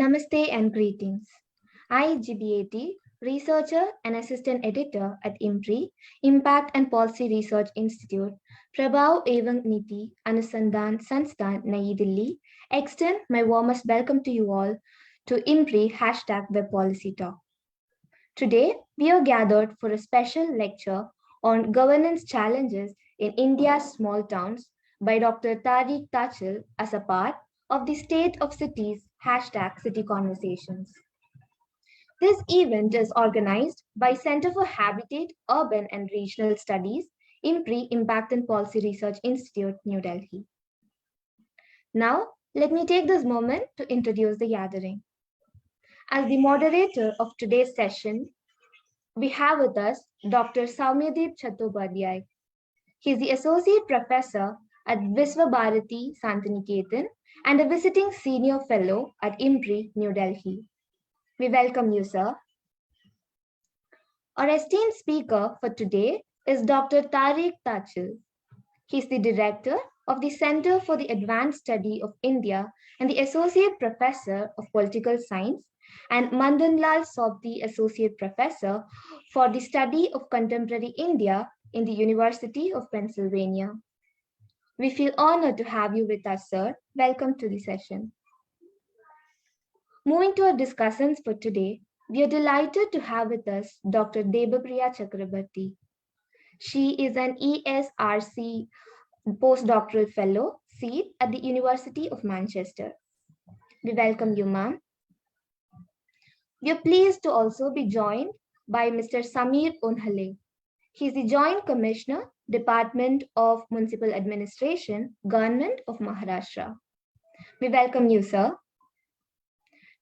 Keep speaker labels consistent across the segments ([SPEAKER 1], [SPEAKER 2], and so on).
[SPEAKER 1] Namaste and greetings. I, GBAT, researcher and assistant editor at IMPRI, Impact and Policy Research Institute, Prabhav Evang Niti Anusandhan Sansthan, Nai Delhi, extend my warmest welcome to you all to IMPRI #Web Policy Talk. Today, we are gathered for a special lecture on governance challenges in India's small towns by Dr. Tariq Thachil as a part of the State of Cities #City Conversations. This event is organized by Center for Habitat, Urban and Regional Studies, IMPRI Impact and Policy Research Institute, New Delhi. Now, let me take this moment to introduce the gathering. As the moderator of today's session, we have with us Dr. Soumyadip Chattopadhyay. He is the Associate Professor at Visva-Bharati, Santiniketan, and a visiting Senior Fellow at IMPRI, New Delhi. We welcome you, sir. Our esteemed speaker for today is Dr. Tariq Thachil. He is the Director of the Center for the Advanced Study of India and the Associate Professor of Political Science, and Madan Sobti Associate Professor for the Study of Contemporary India in the University of Pennsylvania. We feel honored to have you with us, sir. Welcome to the session. Moving to our discussants for today, we are delighted to have with us Dr. Debapriya Chakrabarti. She is an ESRC Postdoctoral Fellow, seat at the University of Manchester. We welcome you, ma'am. We are pleased to also be joined by Mr. Samir Unhale. He is the Joint Commissioner, Department of Municipal Administration, Government of Maharashtra. We welcome you, sir.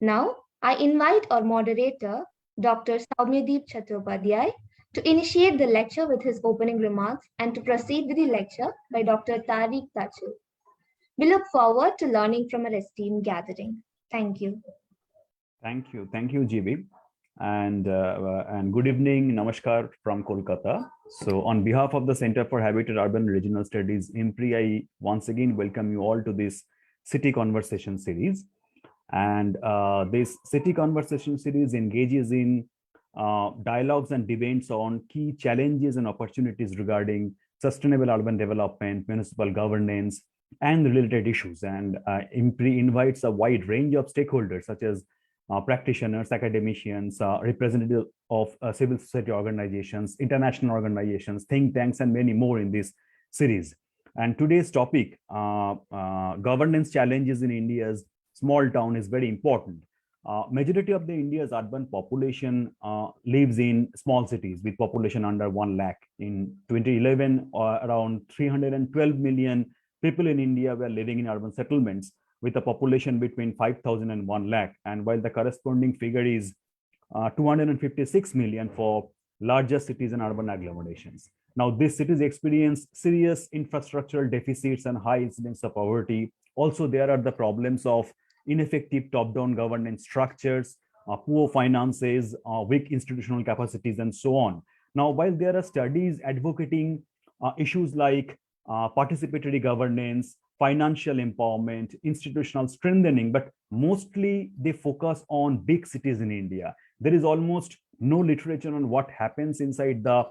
[SPEAKER 1] Now, I invite our moderator, Dr. Soumyadip Chattopadhyay, to initiate the lecture with his opening remarks and to proceed with the lecture by Dr. Tariq Thachil. We look forward to learning from our esteemed gathering. Thank you.
[SPEAKER 2] Thank you, GB, and good evening, namaskar from Kolkata. So, on behalf of the Center for Habitat, Urban and Regional Studies, IMPRI, I once again welcome you all to this City Conversation series. And this City Conversation series engages in dialogues and debates on key challenges and opportunities regarding sustainable urban development, municipal governance, and related issues. And IMPRI invites a wide range of stakeholders, such as practitioners, academicians, representatives of civil society organizations, international organizations, think tanks, and many more in this series. And today's topic, governance challenges in India's small town, is very important. Majority of the India's urban population lives in small cities with population under 1 lakh. In 2011, around 312 million people in India were living in urban settlements with a population between 5,000 and 1 lakh. And while the corresponding figure is 256 million for larger cities and urban agglomerations. Now, these cities experience serious infrastructural deficits and high incidence of poverty. Also, there are the problems of ineffective top-down governance structures, poor finances, weak institutional capacities, and so on. Now, while there are studies advocating issues like participatory governance, financial empowerment, institutional strengthening, but mostly they focus on big cities in India. There is almost no literature on what happens inside the,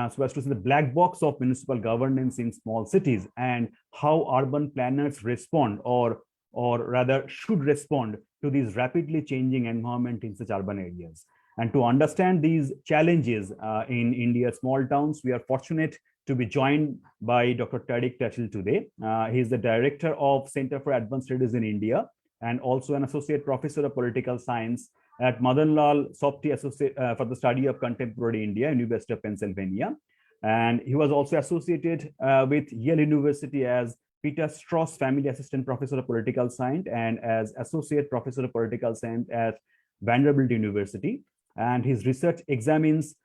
[SPEAKER 2] so as to say, the black box of municipal governance in small cities, and how urban planners respond, or rather should respond to these rapidly changing environment in such urban areas. And to understand these challenges in India's small towns, we are fortunate to be joined by Dr. Tariq Thachil today. He is the Director of Center for Advanced Studies in India and also an Associate Professor of Political Science at Madan Sobti Associate for the Study of Contemporary India, University of Pennsylvania. And he was also associated with Yale University as Peter Strauss Family Assistant Professor of Political Science and as Associate Professor of Political Science at Vanderbilt University. And his research examines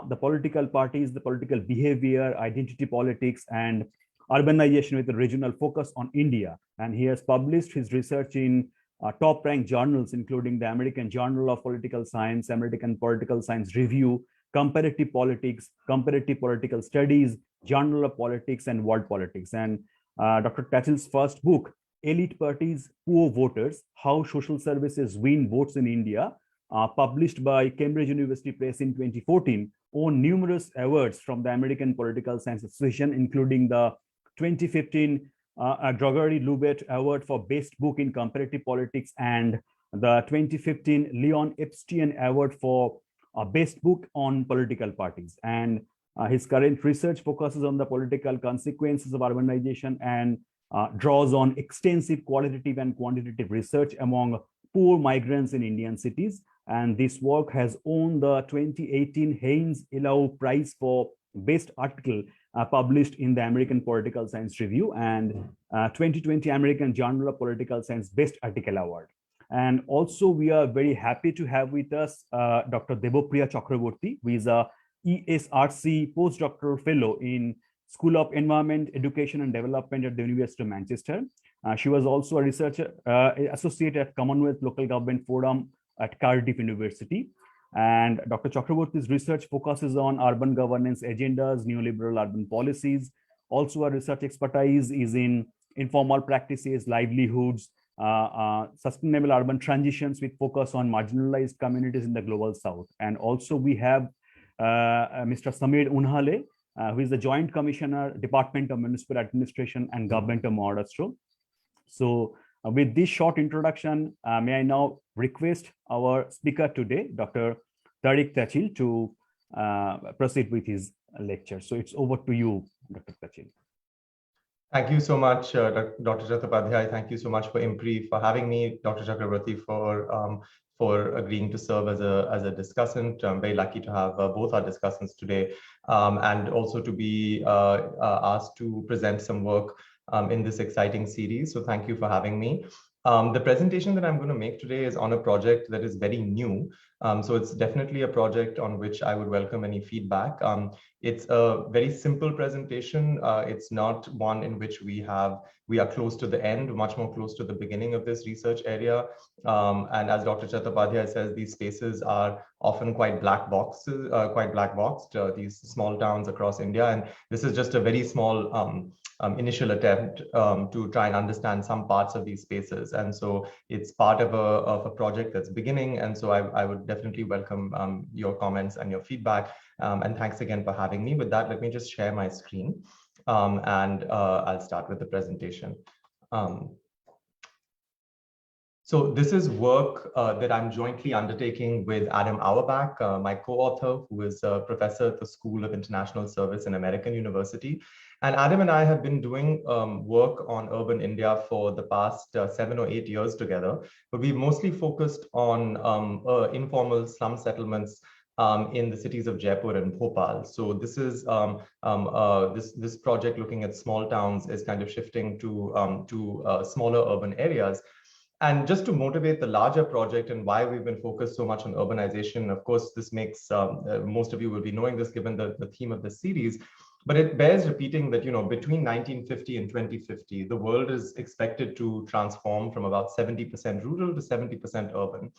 [SPEAKER 2] the political parties, the political behavior, identity politics, and urbanization with a regional focus on India. And he has published his research in top-ranked journals, including the American Journal of Political Science, American Political Science Review, Comparative Politics, Comparative Political Studies, Journal of Politics, and World Politics. And Dr. Thachil's first book, Elite Parties, Poor Voters, How Social Services Win Votes in India, published by Cambridge University Press in 2014, won numerous awards from the American Political Science Association, including the 2015 Gregory Lubet Award for Best Book in Comparative Politics and the 2015 Leon Epstein Award for Best Book on Political Parties. And his current research focuses on the political consequences of urbanization and draws on extensive qualitative and quantitative research among poor migrants in Indian cities. And this work has won the 2018 Haynes Elau Prize for Best Article published in the American Political Science Review and 2020 American Journal of Political Science Best Article Award. And also we are very happy to have with us Dr. Debapriya Chakrabarti, who is a ESRC postdoctoral fellow in School of Environment, Education and Development at the University of Manchester. She was also a researcher associate at Commonwealth Local Government Forum at Cardiff University. And Dr. Chakrabarti's research focuses on urban governance agendas, neoliberal urban policies. Also, her research expertise is in informal practices, livelihoods, sustainable urban transitions with focus on marginalized communities in the global south. And also we have Mr. Samir Unhale, who is the Joint Commissioner, Department of Municipal Administration and Government of Maharashtra. So with this short introduction, may I now request our speaker today, Dr. Tariq Thachil, to proceed with his lecture. So it's over to you, Dr. Thachil.
[SPEAKER 3] Thank you so much, Dr. Chattopadhyay. Thank you so much for IMPRI for having me, Dr. Chakrabarti for agreeing to serve as a discussant. I'm very lucky to have both our discussants today, and also to be asked to present some work in this exciting series. So thank you for having me. The presentation that I'm going to make today is on a project that is very new. So it's definitely a project on which I would welcome any feedback. It's a very simple presentation. It's not one in which we are close to the end, much more close to the beginning of this research area. And as Dr. Chattopadhyay says, these spaces are often quite black boxed, these small towns across India. And this is just a very small initial attempt to try and understand some parts of these spaces. And so it's part of a project that's beginning. And so I would definitely welcome your comments and your feedback. And thanks again for having me. With that, let me just share my screen and I'll start with the presentation. So this is work that I'm jointly undertaking with Adam Auerbach, my co-author, who is a professor at the School of International Service in American University. And Adam and I have been doing work on urban India for the past 7 or 8 years together, but we've mostly focused on informal slum settlements in the cities of Jaipur and Bhopal. So this is this project looking at small towns is kind of shifting to smaller urban areas. And just to motivate the larger project and why we've been focused so much on urbanization, of course, this makes, most of you will be knowing this given the theme of the series, but it bears repeating that, between 1950 and 2050, the world is expected to transform from about 70% rural to 70% urban.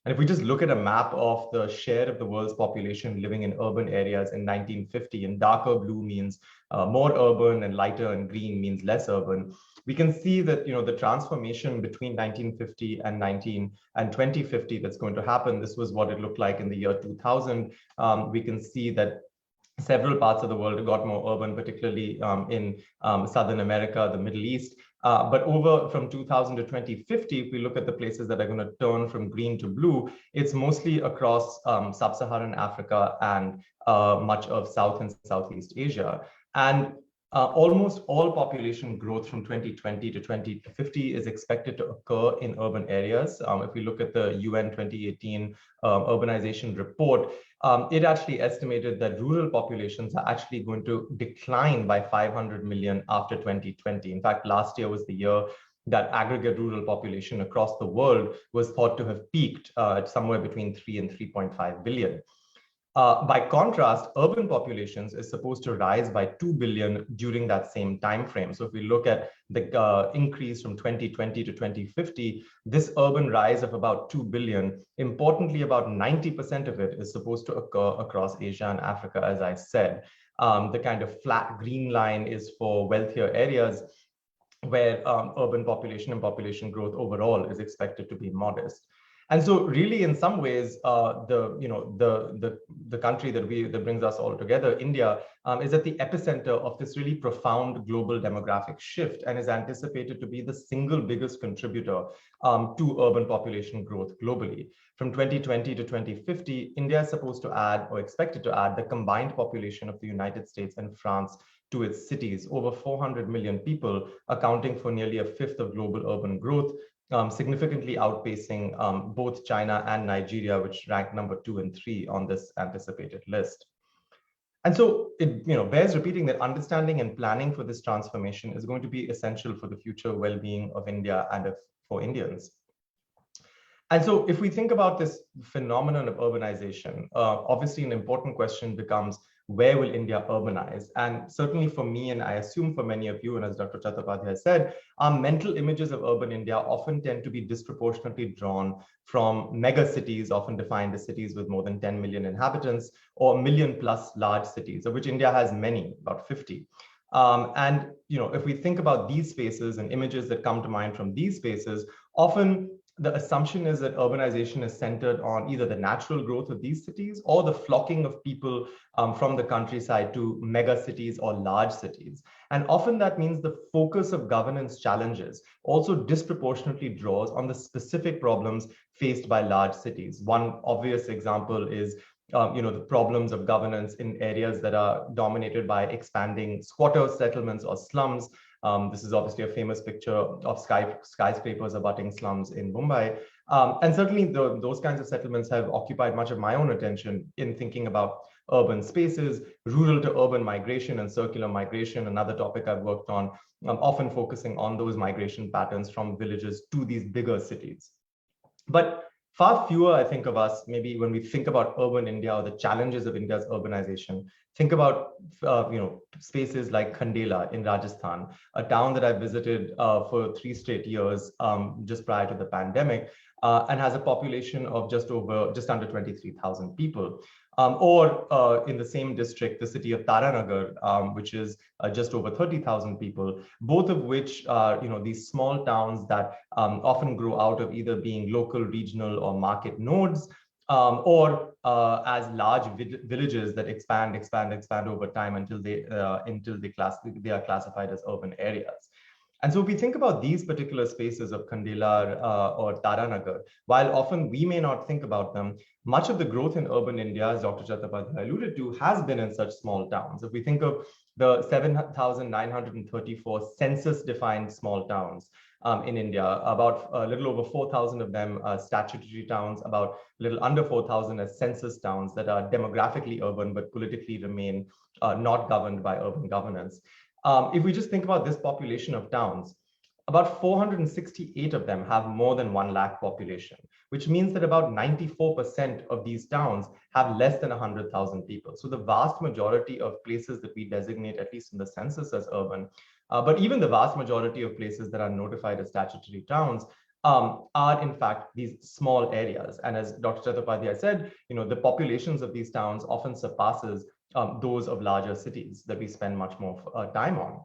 [SPEAKER 3] And if we just look at a map of the share of the world's population living in urban areas in 1950, and darker blue means more urban and lighter and green means less urban, we can see that the transformation between 1950 and 2050 that's going to happen. This was what it looked like in the year 2000. We can see that several parts of the world got more urban, particularly in Southern America, the Middle East. But over from 2000 to 2050, if we look at the places that are going to turn from green to blue, it's mostly across sub-Saharan Africa and much of South and Southeast Asia. And almost all population growth from 2020 to 2050 is expected to occur in urban areas. If we look at the UN 2018 urbanization report, it actually estimated that rural populations are actually going to decline by 500 million after 2020. In fact, last year was the year that aggregate rural population across the world was thought to have peaked at somewhere between 3 and 3.5 billion. By contrast, urban populations is supposed to rise by 2 billion during that same time frame. So if we look at the increase from 2020 to 2050, this urban rise of about 2 billion, importantly, about 90% of it is supposed to occur across Asia and Africa, as I said. The kind of flat green line is for wealthier areas. where urban population and population growth overall is expected to be modest. And so, really, in some ways, the country that brings us all together, India, is at the epicenter of this really profound global demographic shift, and is anticipated to be the single biggest contributor to urban population growth globally. From 2020 to 2050, India is supposed to add, or expected to add, the combined population of the United States and France to its cities, over 400 million people, accounting for nearly a fifth of global urban growth, significantly outpacing both China and Nigeria, which rank number 2 and 3 on this anticipated list. And so it bears repeating that understanding and planning for this transformation is going to be essential for the future well-being of India and for Indians. And so if we think about this phenomenon of urbanization, obviously an important question becomes, where will India urbanize? And certainly for me, and I assume for many of you, and as Dr. Chattopadhyay said, our mental images of urban India often tend to be disproportionately drawn from mega cities, often defined as cities with more than 10 million inhabitants, or million plus large cities, of which India has many, about 50. And if we think about these spaces and images that come to mind from these spaces, often the assumption is that urbanization is centered on either the natural growth of these cities or the flocking of people from the countryside to mega cities or large cities. And often that means the focus of governance challenges also disproportionately draws on the specific problems faced by large cities. One obvious example is the problems of governance in areas that are dominated by expanding squatter settlements or slums. This is obviously a famous picture of skyscrapers abutting slums in Mumbai. And certainly those kinds of settlements have occupied much of my own attention in thinking about urban spaces, rural to urban migration and circular migration, another topic I've worked on, often focusing on those migration patterns from villages to these bigger cities. But far fewer, I think, of us, maybe when we think about urban India or the challenges of India's urbanization, think about spaces like Khandela in Rajasthan, a town that I visited for 3 straight years just prior to the pandemic, and has a population of just under 23,000 people. Or in the same district, the city of Taranagar, which is just over 30,000 people, both of which are these small towns that often grow out of either being local, regional, or market nodes, or as large villages that expand over time until they are classified as urban areas. And so if we think about these particular spaces of Khandela or Taranagar, while often we may not think about them, much of the growth in urban India, as Dr. Chattopadhyay alluded to, has been in such small towns. If we think of the 7,934 census-defined small towns in India, about a little over 4,000 of them are statutory towns, about a little under 4,000 as census towns that are demographically urban but politically remain not governed by urban governance. If we just think about this population of towns, about 468 of them have more than 1 lakh population, which means that about 94% of these towns have less than 100,000 people. So the vast majority of places that we designate, at least in the census, as urban, but even the vast majority of places that are notified as statutory towns are in fact these small areas. And as Dr. Chattopadhyay said, the populations of these towns often surpasses those of larger cities that we spend much more time on.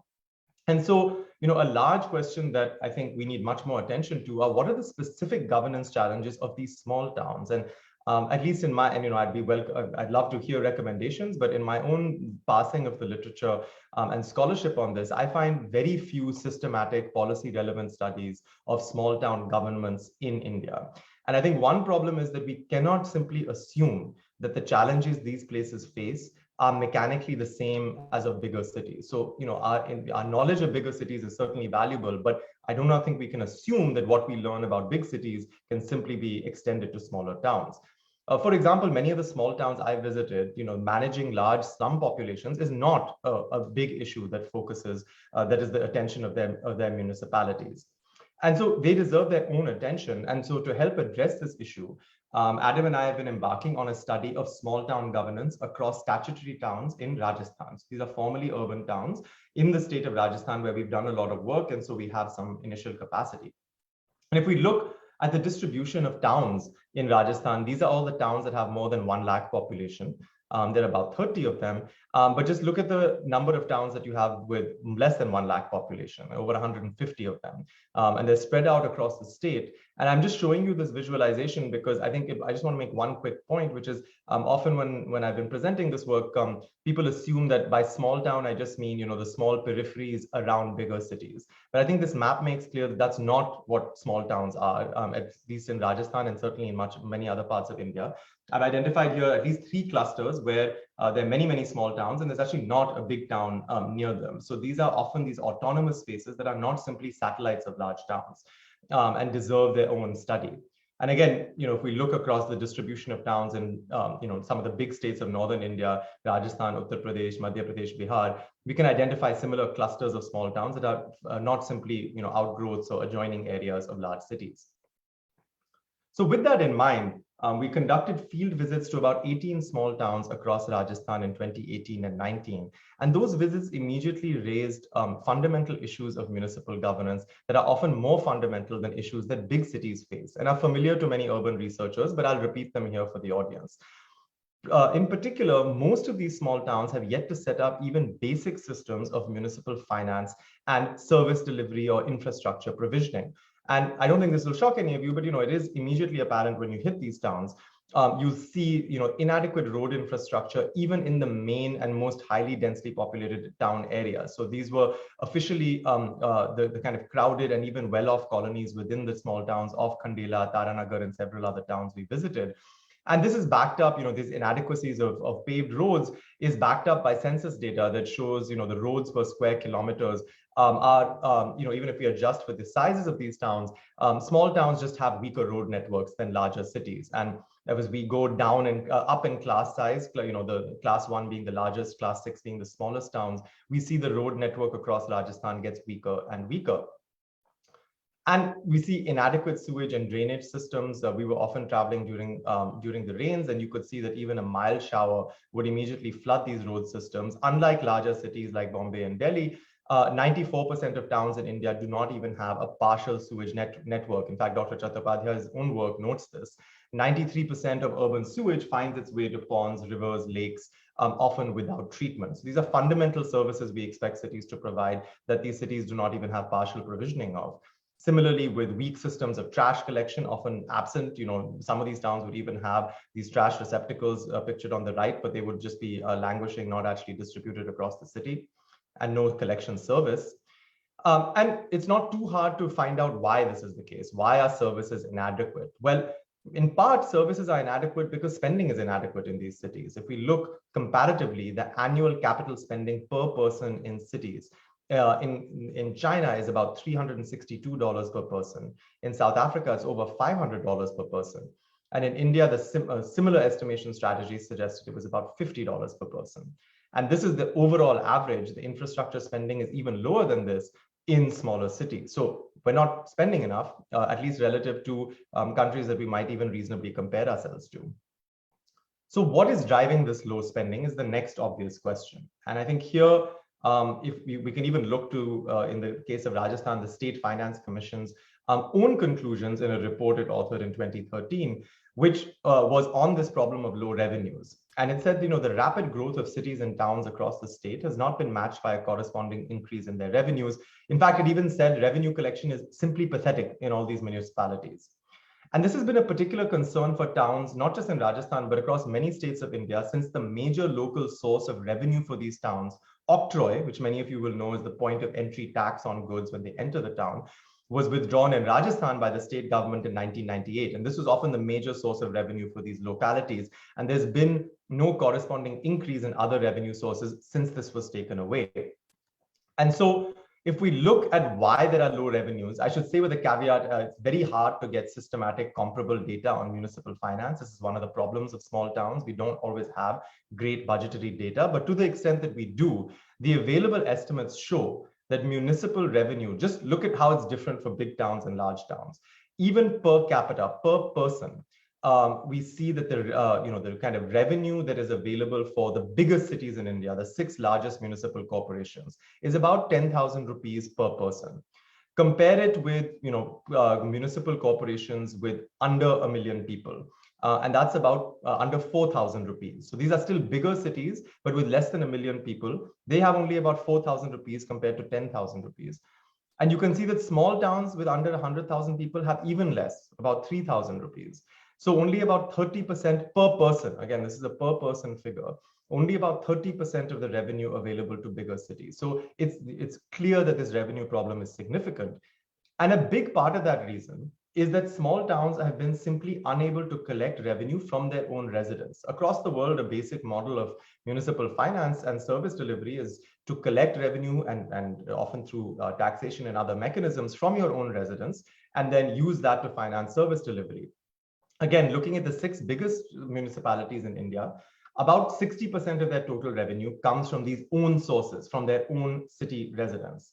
[SPEAKER 3] And so, a large question that I think we need much more attention to are what are the specific governance challenges of these small towns? And at least in my, and I'd love to hear recommendations, but in my own passing of the literature and scholarship on this, I find very few systematic policy relevant studies of small town governments in India. And I think one problem is that we cannot simply assume that the challenges these places face are mechanically the same as of bigger cities. So, our knowledge of bigger cities is certainly valuable, but I do not think we can assume that what we learn about big cities can simply be extended to smaller towns. For example, many of the small towns I visited, managing large slum populations is not a big issue that focuses, that is the attention of their municipalities. And so they deserve their own attention. And so to help address this issue, Adam and I have been embarking on a study of small town governance across statutory towns in Rajasthan. So these are formerly urban towns in the state of Rajasthan where we've done a lot of work. And so we have some initial capacity. And if we look at the distribution of towns in Rajasthan, these are all the towns that have more than 1 lakh population. There are about 30 of them. But just look at the number of towns that you have with less than 1 lakh population, over 150 of them. And they're spread out across the state. And I'm just showing you this visualization because I think I just want to make one quick point, which is often when I've been presenting this work, people assume that by small town, I just mean, the small peripheries around bigger cities. But I think this map makes clear that that's not what small towns are, at least in Rajasthan and certainly in many other parts of India. I've identified here at least 3 clusters where there are many small towns, and there's actually not a big town near them. So these are often these autonomous spaces that are not simply satellites of large towns, and deserve their own study. And again, if we look across the distribution of towns in some of the big states of northern India, Rajasthan, Uttar Pradesh, Madhya Pradesh, Bihar, we can identify similar clusters of small towns that are not simply outgrowths or adjoining areas of large cities. So with that in mind, we conducted field visits to about 18 small towns across Rajasthan in 2018 and 19. And those visits immediately raised fundamental issues of municipal governance that are often more fundamental than issues that big cities face and are familiar to many urban researchers, but I'll repeat them here for the audience. In particular, most of these small towns have yet to set up even basic systems of municipal finance and service delivery or infrastructure provisioning. And I don't think this will shock any of you, but it is immediately apparent when you hit these towns. You see, inadequate road infrastructure even in the main and most highly densely populated town areas. So these were officially the kind of crowded and even well-off colonies within the small towns of Khandela, Taranagar, and several other towns we visited. And this is backed up, these inadequacies of paved roads is backed up by census data that shows, the roads per square kilometers are, even if we adjust for the sizes of these towns, small towns just have weaker road networks than larger cities. And as we go down and up in class size, the class 1 being the largest, class 6 being the smallest towns, we see the road network across Rajasthan gets weaker and weaker. And we see inadequate sewage and drainage systems. We were often traveling during the rains, and you could see that even a mild shower would immediately flood these road systems. Unlike larger cities like Bombay and Delhi, 94% of towns in India do not even have a partial sewage network. In fact, Dr. Chattopadhyay's own work notes this. 93% of urban sewage finds its way to ponds, rivers, lakes, often without treatment. So these are fundamental services we expect cities to provide that these cities do not even have partial provisioning of. Similarly, with weak systems of trash collection, often absent, some of these towns would even have these trash receptacles pictured on the right, but they would just be languishing, not actually distributed across the city, and no collection service. And it's not too hard to find out why this is the case. Why are services inadequate? Well, in part, services are inadequate because spending is inadequate in these cities. If we look comparatively, the annual capital spending per person in cities in China is about $362 per person. In South Africa, it's over $500 per person. And in India, the similar estimation strategies suggested it was about $50 per person. And this is the overall average. The infrastructure spending is even lower than this in smaller cities. So we're not spending enough, at least relative to countries that we might even reasonably compare ourselves to. So what is driving this low spending is the next obvious question. And I think here, if we can even look to, in the case of Rajasthan, the State Finance Commission's own conclusions in a report it authored in 2013, which was on this problem of low revenues. And it said, the rapid growth of cities and towns across the state has not been matched by a corresponding increase in their revenues. In fact, it even said revenue collection is simply pathetic in all these municipalities. And this has been a particular concern for towns, not just in Rajasthan, but across many states of India, since the major local source of revenue for these towns, octroi, which many of you will know is the point of entry tax on goods when they enter the town, was withdrawn in Rajasthan by the state government in 1998. And this was often the major source of revenue for these localities. And there's been no corresponding increase in other revenue sources since this was taken away. And so if we look at why there are low revenues, I should say with a caveat, it's very hard to get systematic comparable data on municipal finance. This is one of the problems of small towns. We don't always have great budgetary data, but to the extent that we do, the available estimates show that municipal revenue, just look at how it's different for big towns and large towns. Even per capita, per person, we see that the kind of revenue that is available for the biggest cities in India, the 6 largest municipal corporations, is about 10,000 rupees per person. Compare it with municipal corporations with under 1 million people. And that's about under 4,000 rupees. So these are still bigger cities, but with less than 1 million people, they have only about 4,000 rupees compared to 10,000 rupees. And you can see that small towns with under 100,000 people have even less, about 3,000 rupees. So only about 30% per person. Again, this is a per person figure. Only about 30% of the revenue available to bigger cities. So it's clear that this revenue problem is significant. And a big part of that reason is that small towns have been simply unable to collect revenue from their own residents. Across the world, a basic model of municipal finance and service delivery is to collect revenue and often through taxation and other mechanisms from your own residents, and then use that to finance service delivery. Again, looking at the 6 biggest municipalities in India, about 60% of their total revenue comes from these own sources, from their own city residents.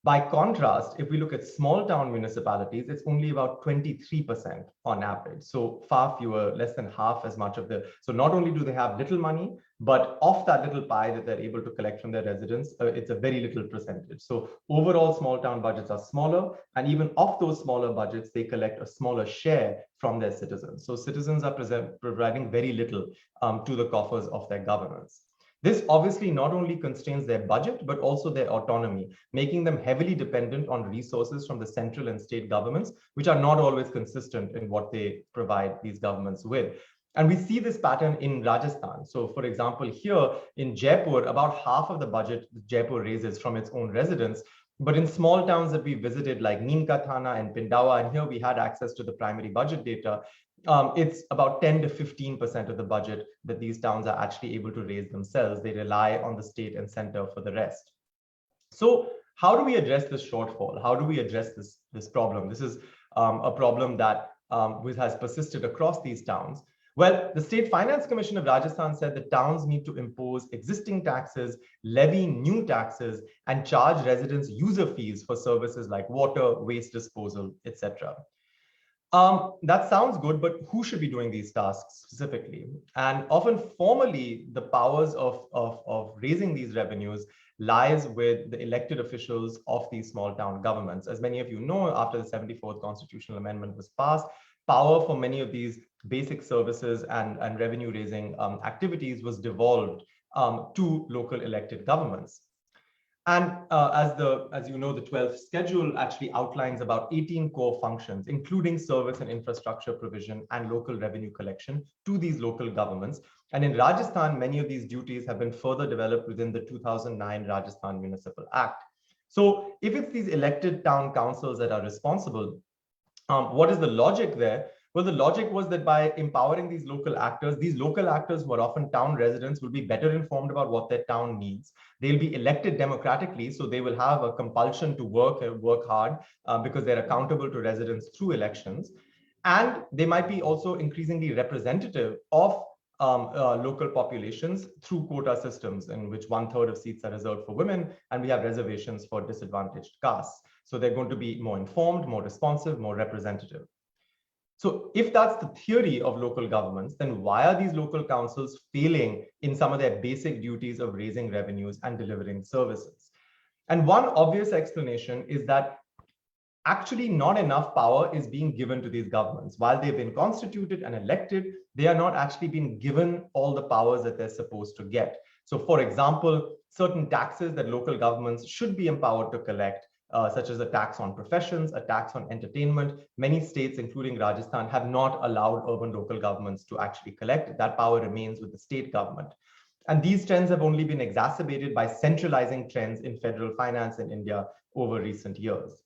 [SPEAKER 3] By contrast, if we look at small town municipalities, it's only about 23% on average. So far fewer, less than half as much of the, so not only do they have little money, but of that little pie that they're able to collect from their residents, it's a very little percentage. So overall small town budgets are smaller, and even of those smaller budgets, they collect a smaller share from their citizens. So citizens are providing very little to the coffers of their governments. This obviously not only constrains their budget, but also their autonomy, making them heavily dependent on resources from the central and state governments, which are not always consistent in what they provide these governments with. And we see this pattern in Rajasthan. So for example, here in Jaipur, about half of the budget Jaipur raises from its own residents. But in small towns that we visited, like Neemka Thana and Pindawa, and here we had access to the primary budget data, it's about 10 to 15% of the budget that these towns are actually able to raise themselves. They rely on the state and center for the rest. So how do we address this shortfall? How do we address this problem? This is a problem that has persisted across these towns. Well, the State Finance Commission of Rajasthan said that towns need to impose existing taxes, levy new taxes, and charge residents user fees for services like water, waste disposal, etc. That sounds good, but who should be doing these tasks specifically? And often formally, the powers of raising these revenues lies with the elected officials of these small town governments. As many of you know, after the 74th constitutional amendment was passed, power for many of these basic services and revenue raising activities was devolved to local elected governments. And as you know, the 12th schedule actually outlines about 18 core functions, including service and infrastructure provision and local revenue collection to these local governments. And in Rajasthan, many of these duties have been further developed within the 2009 Rajasthan Municipal Act. So if it's these elected town councils that are responsible, what is the logic there? Well, the logic was that by empowering these local actors who are often town residents will be better informed about what their town needs. They'll be elected democratically, so they will have a compulsion to work hard because they're accountable to residents through elections. And they might be also increasingly representative of local populations through quota systems in which 1/3 of seats are reserved for women, and we have reservations for disadvantaged castes. So they're going to be more informed, more responsive, more representative. So if that's the theory of local governments, then why are these local councils failing in some of their basic duties of raising revenues and delivering services? And one obvious explanation is that actually not enough power is being given to these governments. While they've been constituted and elected, they are not actually being given all the powers that they're supposed to get. So for example, certain taxes that local governments should be empowered to collect, such as a tax on professions, a tax on entertainment. Many states, including Rajasthan, have not allowed urban local governments to actually collect. That power remains with the state government. And these trends have only been exacerbated by centralizing trends in federal finance in India over recent years.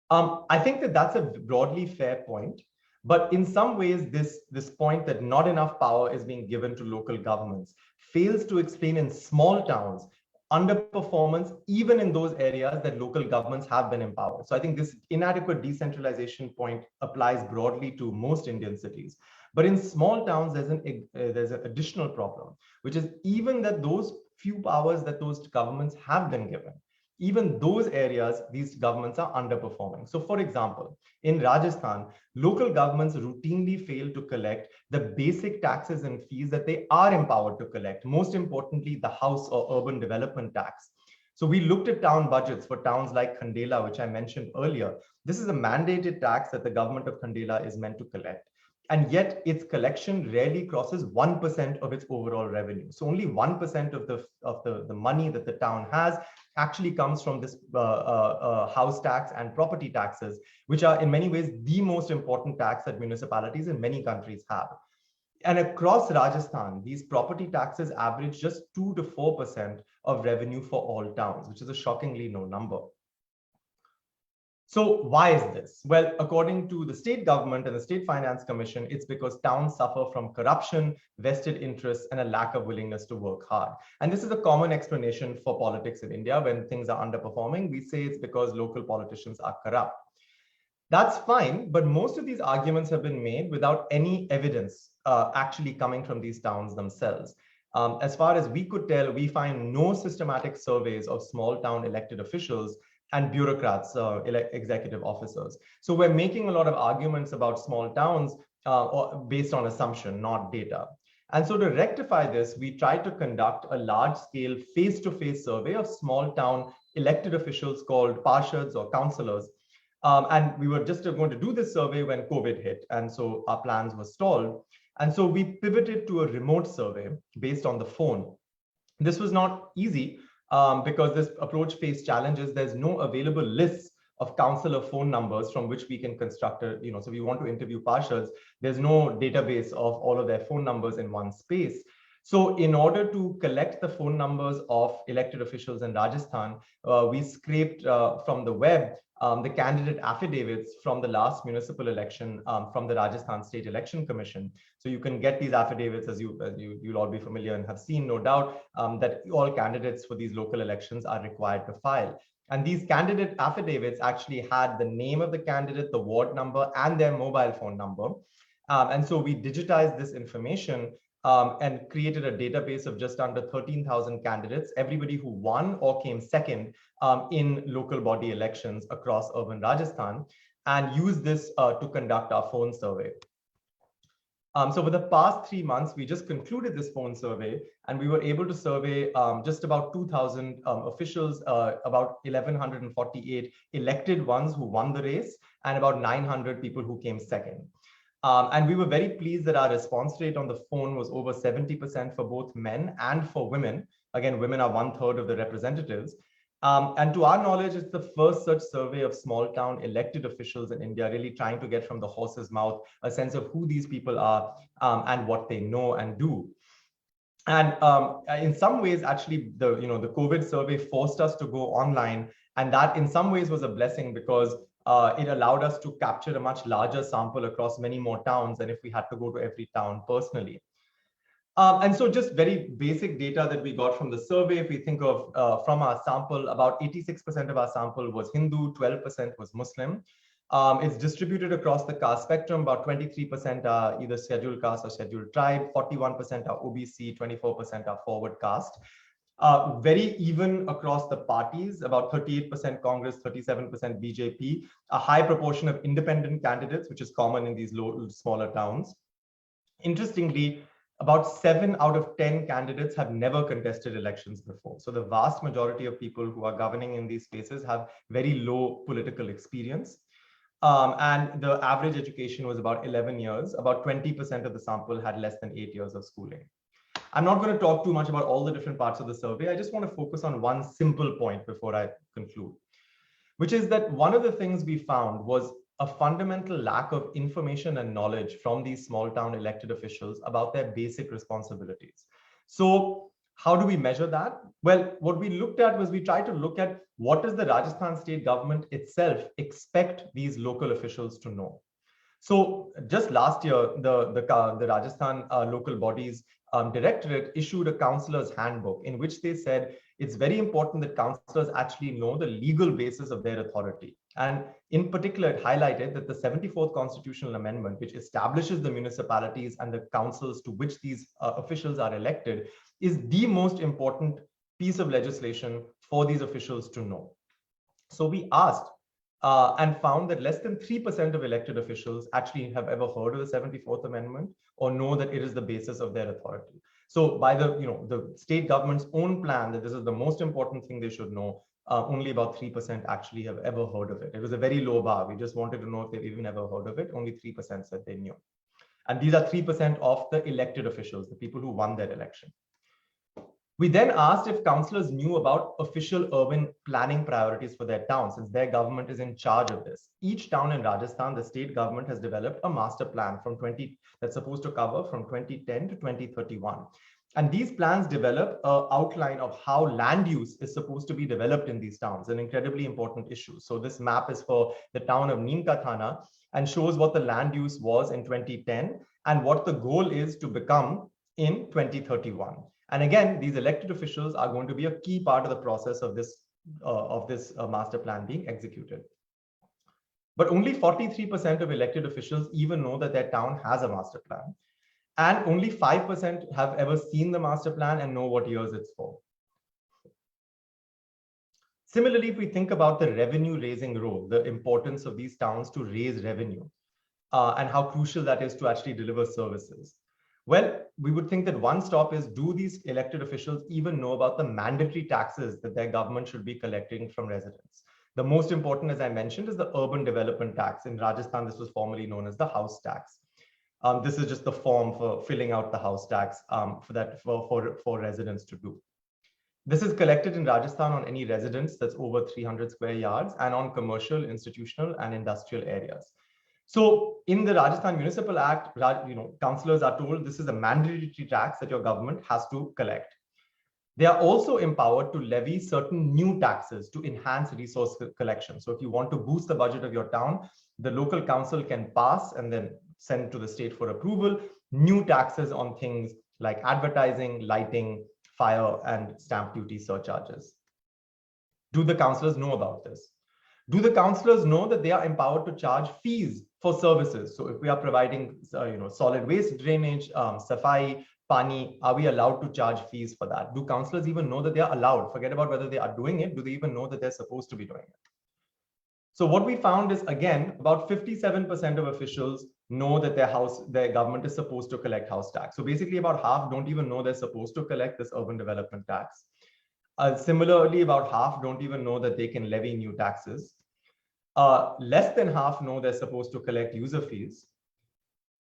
[SPEAKER 3] I think that that's a broadly fair point. But in some ways, this point that not enough power is being given to local governments fails to explain in small towns underperformance, even in those areas that local governments have been empowered. So I think this inadequate decentralization point applies broadly to most Indian cities. But in small towns, there's an additional problem, which is even that those few powers that those governments have been given, even those areas, these governments are underperforming. So for example, in Rajasthan, local governments routinely fail to collect the basic taxes and fees that they are empowered to collect. Most importantly, the house or urban development tax. So we looked at town budgets for towns like Khandela, which I mentioned earlier. This is a mandated tax that the government of Khandela is meant to collect. And yet its collection rarely crosses 1% of its overall revenue. So only 1% of the money that the town has actually comes from this house tax and property taxes, which are in many ways the most important tax that municipalities in many countries have. And across Rajasthan, these property taxes average just 2 to 4% of revenue for all towns, which is a shockingly low number. So why is this? Well, according to the state government and the State Finance Commission, it's because towns suffer from corruption, vested interests, and a lack of willingness to work hard. And this is a common explanation for politics in India. When things are underperforming, we say it's because local politicians are corrupt. That's fine, but most of these arguments have been made without any evidence actually coming from these towns themselves. As far as we could tell, we find no systematic surveys of small town elected officials and bureaucrats, executive officers. So we're making a lot of arguments about small towns based on assumption, not data. And so to rectify this, we tried to conduct a large-scale face-to-face survey of small town elected officials called parshads or councillors. And we were just going to do this survey when COVID hit. And so our plans were stalled. And so we pivoted to a remote survey based on the phone. This was not easy because this approach faced challenges. There's no available lists of councillor phone numbers from which we can construct a, so we want to interview parshads. There's no database of all of their phone numbers in one space. So in order to collect the phone numbers of elected officials in Rajasthan, we scraped from the web the candidate affidavits from the last municipal election from the Rajasthan State Election Commission. So you can get these affidavits, as you'll all be familiar and have seen, no doubt, that all candidates for these local elections are required to file. And these candidate affidavits actually had the name of the candidate, the ward number, and their mobile phone number. And so we digitized this information and created a database of just under 13,000 candidates, everybody who won or came second in local body elections across urban Rajasthan, and used this to conduct our phone survey. So for the past 3 months, we just concluded this phone survey, and we were able to survey just about 2,000 officials, about 1,148 elected ones who won the race, and about 900 people who came second. And we were very pleased that our response rate on the phone was over 70% for both men and for women. Again, women are 1/3 of the representatives. And to our knowledge, it's the first such survey of small town elected officials in India, really trying to get from the horse's mouth a sense of who these people are and what they know and do. And in some ways, actually, the COVID survey forced us to go online. And that in some ways was a blessing because it allowed us to capture a much larger sample across many more towns than if we had to go to every town personally. And so just very basic data that we got from the survey, if we think of from our sample, about 86% of our sample was Hindu, 12% was Muslim. It's distributed across the caste spectrum. About 23% are either scheduled caste or scheduled tribe, 41% are OBC, 24% are forward caste. Very even across the parties, about 38% Congress, 37% BJP, a high proportion of independent candidates, which is common in these smaller towns. Interestingly, about 7 out of 10 candidates have never contested elections before. So the vast majority of people who are governing in these spaces have very low political experience. And the average education was about 11 years. About 20% of the sample had less than 8 years of schooling. I'm not going to talk too much about all the different parts of the survey. I just want to focus on one simple point before I conclude, which is that one of the things we found was a fundamental lack of information and knowledge from these small town elected officials about their basic responsibilities. So how do we measure that? Well, what we looked at was we tried to look at what does the Rajasthan state government itself expect these local officials to know. So just last year, the Rajasthan local bodies directorate issued a councillor's handbook in which they said it's very important that councillors actually know the legal basis of their authority. And in particular, it highlighted that the 74th constitutional amendment, which establishes the municipalities and the councils to which these officials are elected, is the most important piece of legislation for these officials to know. So we asked and found that less than 3% of elected officials actually have ever heard of the 74th Amendment or know that it is the basis of their authority. So by the state government's own plan that this is the most important thing they should know, only about 3% actually have ever heard of it. It was a very low bar. We just wanted to know if they've even ever heard of it. Only 3% said they knew. And these are 3% of the elected officials, the people who won their election. We then asked if councillors knew about official urban planning priorities for their town, since their government is in charge of this. Each town in Rajasthan, the state government has developed a master plan that's supposed to cover from 2010 to 2031. And these plans develop an outline of how land use is supposed to be developed in these towns, an incredibly important issue. So this map is for the town of Neemka Thana and shows what the land use was in 2010 and what the goal is to become in 2031. And again, these elected officials are going to be a key part of the process of this master plan being executed. But only 43% of elected officials even know that their town has a master plan. And only 5% have ever seen the master plan and know what years it's for. Similarly, if we think about the revenue raising role, the importance of these towns to raise revenue, and how crucial that is to actually deliver services. Well, we would think that one stop is, do these elected officials even know about the mandatory taxes that their government should be collecting from residents? The most important, as I mentioned, is the urban development tax. In Rajasthan, this was formerly known as the house tax. This is just the form for filling out the house tax for residents to do. This is collected in Rajasthan on any residence that's over 300 square yards and on commercial, institutional, and industrial areas. So in the Rajasthan Municipal Act, councillors are told this is a mandatory tax that your government has to collect. They are also empowered to levy certain new taxes to enhance resource collection. So if you want to boost the budget of your town, the local council can pass and then send to the state for approval new taxes on things like advertising, lighting, fire, and stamp duty surcharges. Do the councillors know about this? Do the councillors know that they are empowered to charge fees for services? So if we are providing solid waste drainage, safai, pani, are we allowed to charge fees for that? Do councillors even know that they are allowed? Forget about whether they are doing it. Do they even know that they're supposed to be doing it? So what we found is, again, about 57% of officials know that their government is supposed to collect house tax. So basically about half don't even know they're supposed to collect this urban development tax. Similarly, about half don't even know that they can levy new taxes. Less than half know they're supposed to collect user fees.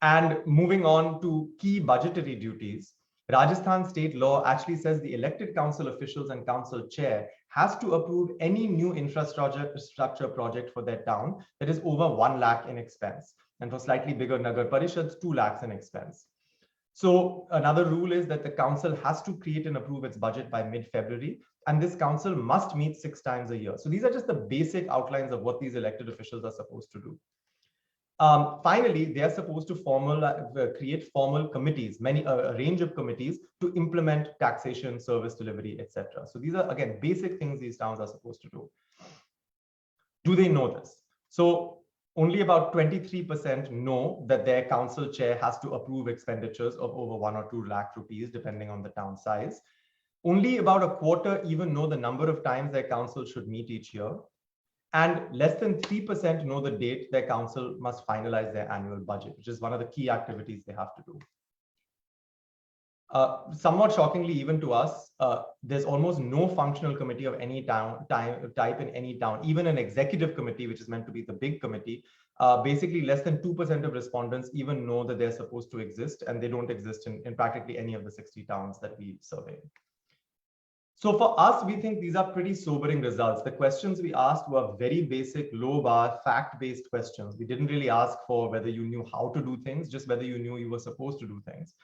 [SPEAKER 3] And moving on to key budgetary duties, Rajasthan state law actually says the elected council officials and council chair has to approve any new infrastructure project for their town that is over 1 lakh in expense. And for slightly bigger Nagar Parishads, 2 lakhs in expense. So another rule is that the council has to create and approve its budget by mid-February, and this council must meet 6 times a year. So these are just the basic outlines of what these elected officials are supposed to do. Finally, they are supposed to create formal committees, a range of committees to implement taxation, service delivery, etc. So these are, again, basic things these towns are supposed to do. Do they know this? So only about 23% know that their council chair has to approve expenditures of over 1 or 2 lakh rupees, depending on the town size. Only about a quarter even know the number of times their council should meet each year. And less than 3% know the date their council must finalize their annual budget, which is one of the key activities they have to do. Somewhat shockingly, even to us, there's almost no functional committee of any type in any town, even an executive committee, which is meant to be the big committee. Basically, less than 2% of respondents even know that they're supposed to exist, and they don't exist in practically any of the 60 towns that we surveyed. So for us, we think these are pretty sobering results. The questions we asked were very basic, low bar, fact-based questions. We didn't really ask for whether you knew how to do things, just whether you knew you were supposed to do things.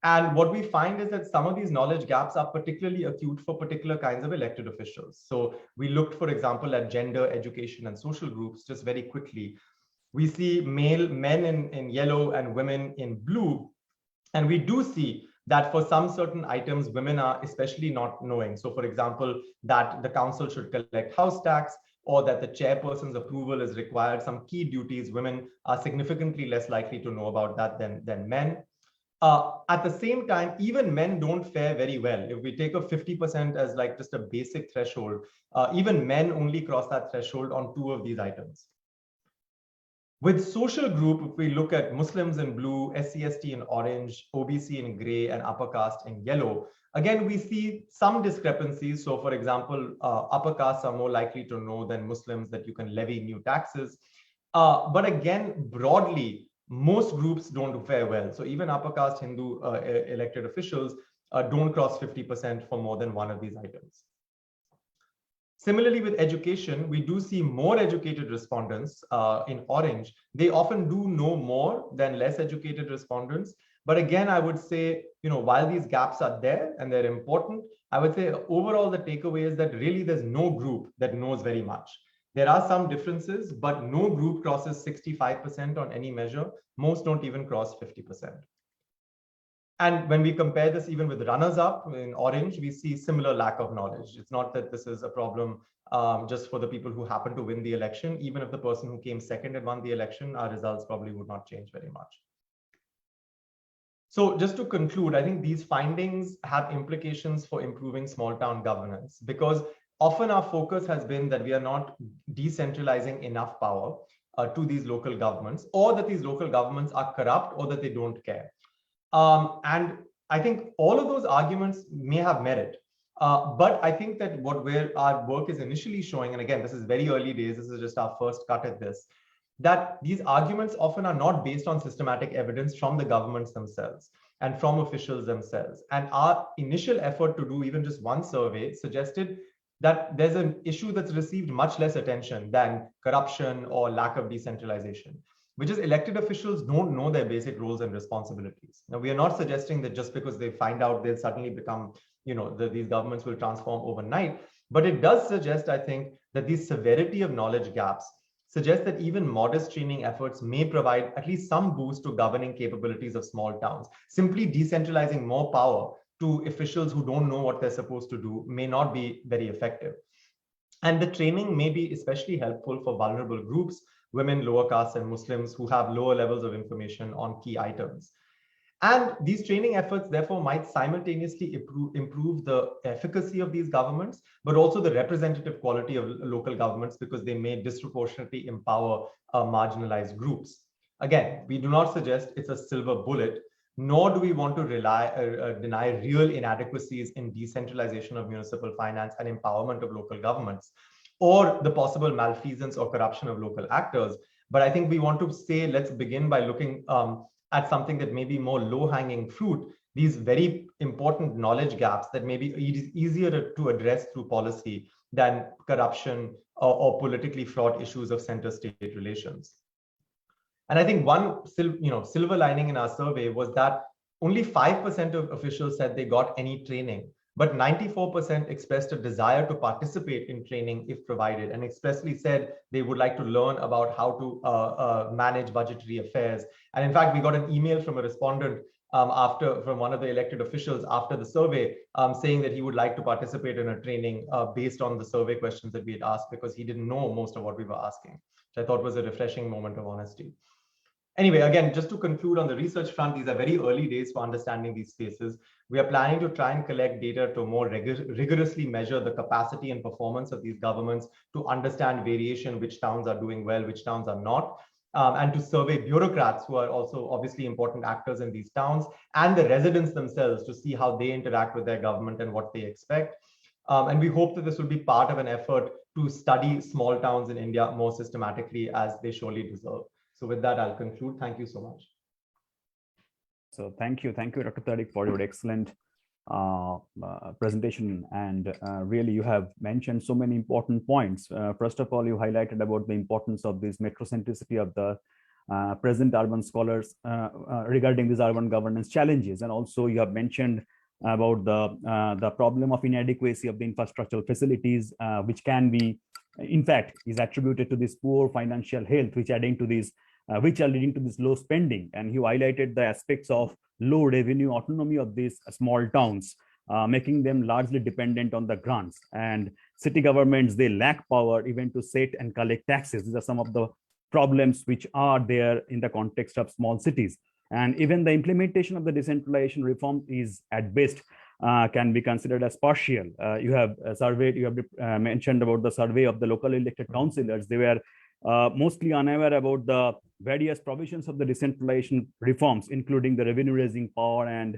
[SPEAKER 3] And what we find is that some of these knowledge gaps are particularly acute for particular kinds of elected officials. So we looked, for example, at gender, education, and social groups just very quickly. We see men in yellow and women in blue. And we do see that for some certain items, women are especially not knowing. So for example, that the council should collect house tax, or that the chairperson's approval is required, some key duties, women are significantly less likely to know about that than men. At the same time, even men don't fare very well. If we take a 50% as like just a basic threshold, even men only cross that threshold on 2 of these items. With social group, if we look at Muslims in blue, SC/ST in orange, OBC in gray, and upper caste in yellow, again, we see some discrepancies. So for example, upper castes are more likely to know than Muslims that you can levy new taxes. But again, broadly, most groups don't fare well. So even upper caste Hindu elected officials don't cross 50% for more than one of these items. Similarly, with education, we do see more educated respondents in orange. They often do know more than less educated respondents. But again, I would say, while these gaps are there and they're important, I would say overall the takeaway is that really there's no group that knows very much. There are some differences, but no group crosses 65% on any measure. Most don't even cross 50%. And when we compare this even with runners-up in orange, we see similar lack of knowledge. It's not that this is a problem just for the people who happen to win the election. Even if the person who came second and won the election, our results probably would not change very much. So just to conclude, I think these findings have implications for improving small town governance, because often our focus has been that we are not decentralizing enough power to these local governments, or that these local governments are corrupt, or that they don't care. And I think all of those arguments may have merit. But I think that where our work is initially showing, and again, this is very early days, this is just our first cut at this, that these arguments often are not based on systematic evidence from the governments themselves and from officials themselves. And our initial effort to do even just one survey suggested that there's an issue that's received much less attention than corruption or lack of decentralization, which is elected officials don't know their basic roles and responsibilities. Now, we are not suggesting that just because they find out, they'll suddenly become, that these governments will transform overnight. But it does suggest, I think, that the severity of knowledge gaps suggests that even modest training efforts may provide at least some boost to governing capabilities of small towns. Simply decentralizing more power to officials who don't know what they're supposed to do may not be very effective. And the training may be especially helpful for vulnerable groups, women, lower castes, and Muslims who have lower levels of information on key items. And these training efforts, therefore, might simultaneously improve the efficacy of these governments, but also the representative quality of local governments, because they may disproportionately empower marginalized groups. Again, we do not suggest it's a silver bullet, nor do we want to deny real inadequacies in decentralization of municipal finance and empowerment of local governments, or the possible malfeasance or corruption of local actors. But I think we want to say, let's begin by looking at something that may be more low-hanging fruit, these very important knowledge gaps that may be easier to address through policy than corruption or politically fraught issues of center-state relations. And I think one silver lining in our survey was that only 5% of officials said they got any training, but 94% expressed a desire to participate in training if provided, and expressly said they would like to learn about how to manage budgetary affairs. And in fact, we got an email from a respondent from one of the elected officials after the survey saying that he would like to participate in a training based on the survey questions that we had asked, because he didn't know most of what we were asking, which I thought was a refreshing moment of honesty. Anyway, again, just to conclude on the research front, these are very early days for understanding these spaces. We are planning to try and collect data to more rigorously measure the capacity and performance of these governments, to understand variation, which towns are doing well, which towns are not, and to survey bureaucrats who are also obviously important actors in these towns, and the residents themselves to see how they interact with their government and what they expect. And we hope that this will be part of an effort to study small towns in India more systematically, as they surely deserve. So with that, I'll conclude. Thank you so much.
[SPEAKER 2] So thank you, Dr. Tariq, for your excellent presentation. And really, you have mentioned so many important points. First of all, you highlighted about the importance of this metrocentricity of the present urban scholars regarding these urban governance challenges. And also you have mentioned about the problem of inadequacy of the infrastructural facilities, which can be, in fact, is attributed to this poor financial health, which are leading to this low spending. And you highlighted the aspects of low revenue autonomy of these small towns, making them largely dependent on the grants. And city governments, they lack power even to set and collect taxes. These are some of the problems which are there in the context of small cities. And even the implementation of the decentralization reform is at best can be considered as partial. You have mentioned about the survey of the local elected councillors. They were mostly unaware about the various provisions of the decentralization reforms, including the revenue raising power and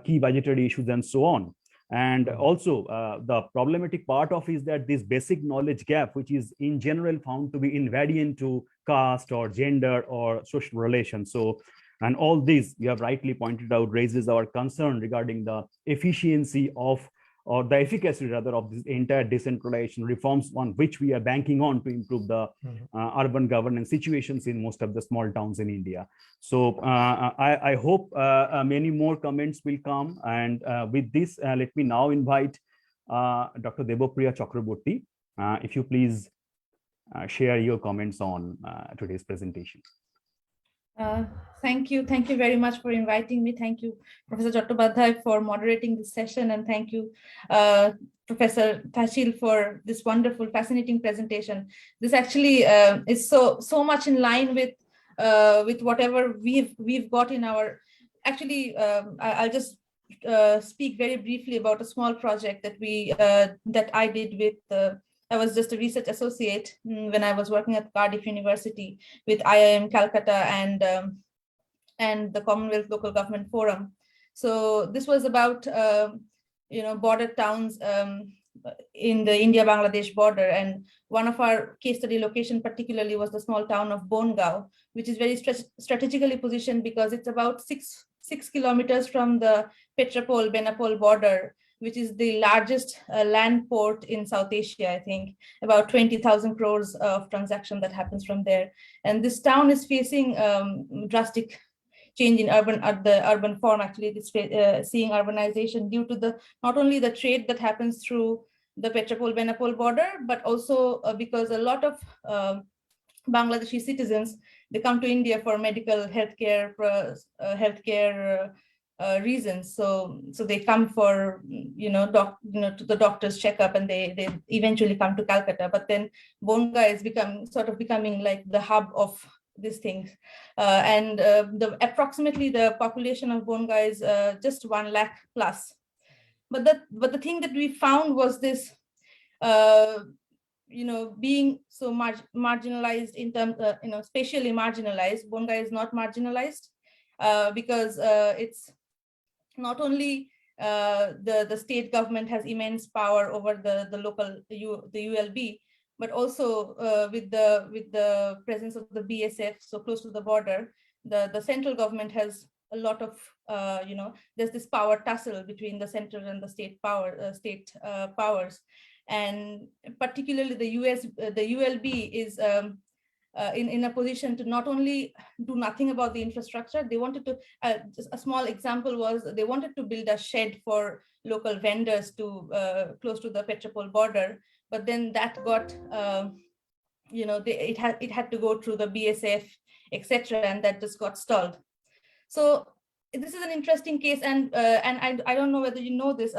[SPEAKER 2] key budgetary issues and so on. And also the problematic part of is that this basic knowledge gap, which is in general found to be invariant to caste or gender or social relations. So, and all these you have rightly pointed out raises our concern regarding the efficiency of, or the efficacy rather, of this entire decentralization reforms on which we are banking on to improve the urban governance situations in most of the small towns in India. So I hope many more comments will come. And with this, let me now invite Dr. Debapriya Chakrabarti. If you please share your comments on today's presentation.
[SPEAKER 4] Thank you. Thank you very much for inviting me. Thank you, Professor Chattopadhyay, for moderating this session. And thank you, Professor Thachil, for this wonderful, fascinating presentation. This actually is so much in line with whatever we've got in our, actually, I'll just speak very briefly about a small project that I did with I was just a research associate when I was working at Cardiff University with IIM Calcutta and the Commonwealth Local Government Forum. So this was about border towns in the India-Bangladesh border, and one of our case study location particularly was the small town of Bongaon, which is very strategically positioned because it's about six kilometers from the Petropol-Benapol border, which is the largest land port in South Asia, I think, about 20,000 crores of transaction that happens from there. And this town is facing drastic change in the urban form. Actually, it's seeing urbanization due to not only the trade that happens through the Petropol-Benapol border, but also because a lot of Bangladeshi citizens, they come to India for medical healthcare reasons. So they come for to the doctor's checkup, and they eventually come to Calcutta. But then Bonga is becoming like the hub of these things, and approximately the population of Bonga is just 1 lakh plus. But the thing that we found was this, being so marginalized in terms, spatially marginalized. Bonga is not marginalized because it's not only the state government has immense power over the local ULB, but also with the presence of the BSF so close to the border, the central government has a lot of there's this power tussle between the central and the state powers, and particularly the ULB is in a position to not only do nothing about the infrastructure. They wanted to, just a small example was, they wanted to build a shed for local vendors to close to the Petropol border, but then that got, it had to go through the BSF, etc., and that just got stalled. So this is an interesting case, and I don't know whether you know this.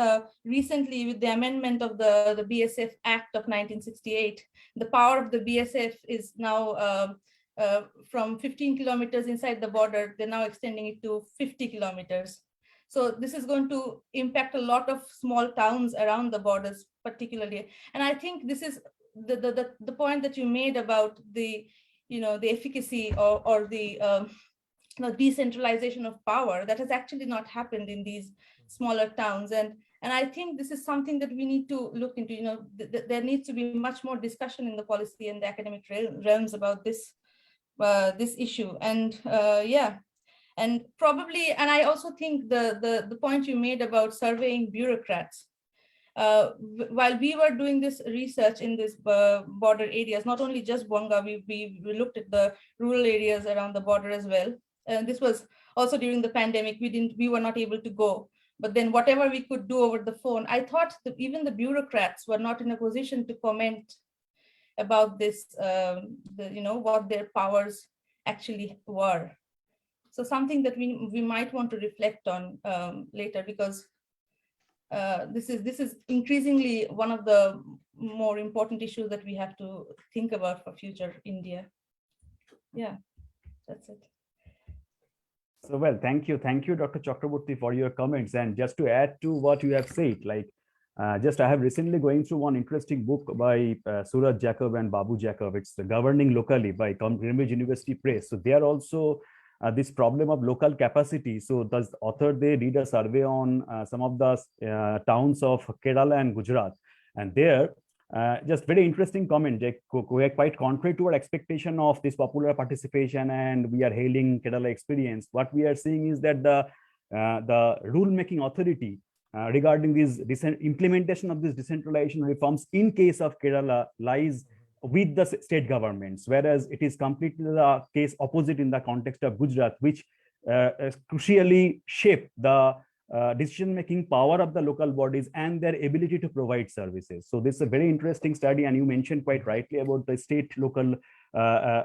[SPEAKER 4] Recently, with the amendment of the BSF Act of 1968, the power of the BSF is now from 15 kilometers inside the border. They're now extending it to 50 kilometers. So this is going to impact a lot of small towns around the borders, particularly. And I think this is the point that you made about the efficacy or the decentralization of power that has actually not happened in these smaller towns, and I think this is something that we need to look into. There needs to be much more discussion in the policy and the academic realms about this issue, and and probably, and I also think the point you made about surveying bureaucrats. While we were doing this research in this border areas, not only just Bonga, we looked at the rural areas around the border as well. And this was also during the pandemic. We were not able to go, but then whatever we could do over the phone, I thought that even the bureaucrats were not in a position to comment about this, what their powers actually were. So something that we might want to reflect on later, because this is increasingly one of the more important issues that we have to think about for future India. Yeah, that's it.
[SPEAKER 2] So, well, thank you, Dr. Chakrabarti, for your comments. And just to add to what you have said, like, I have recently going through one interesting book by Suraj Jacob and Babu Jacob. It's the Governing Locally by Cambridge University Press. So they are also this problem of local capacity. So the author, they did a survey on some of the towns of Kerala and Gujarat, and there just very interesting comment. We are quite contrary to our expectation of this popular participation, and we are hailing Kerala experience. What we are seeing is that the rule-making authority regarding this implementation of this decentralization reforms in case of Kerala lies with the state governments, whereas it is completely the case opposite in the context of Gujarat, which crucially shape the decision-making power of the local bodies and their ability to provide services. So this is a very interesting study, and you mentioned quite rightly about the state-local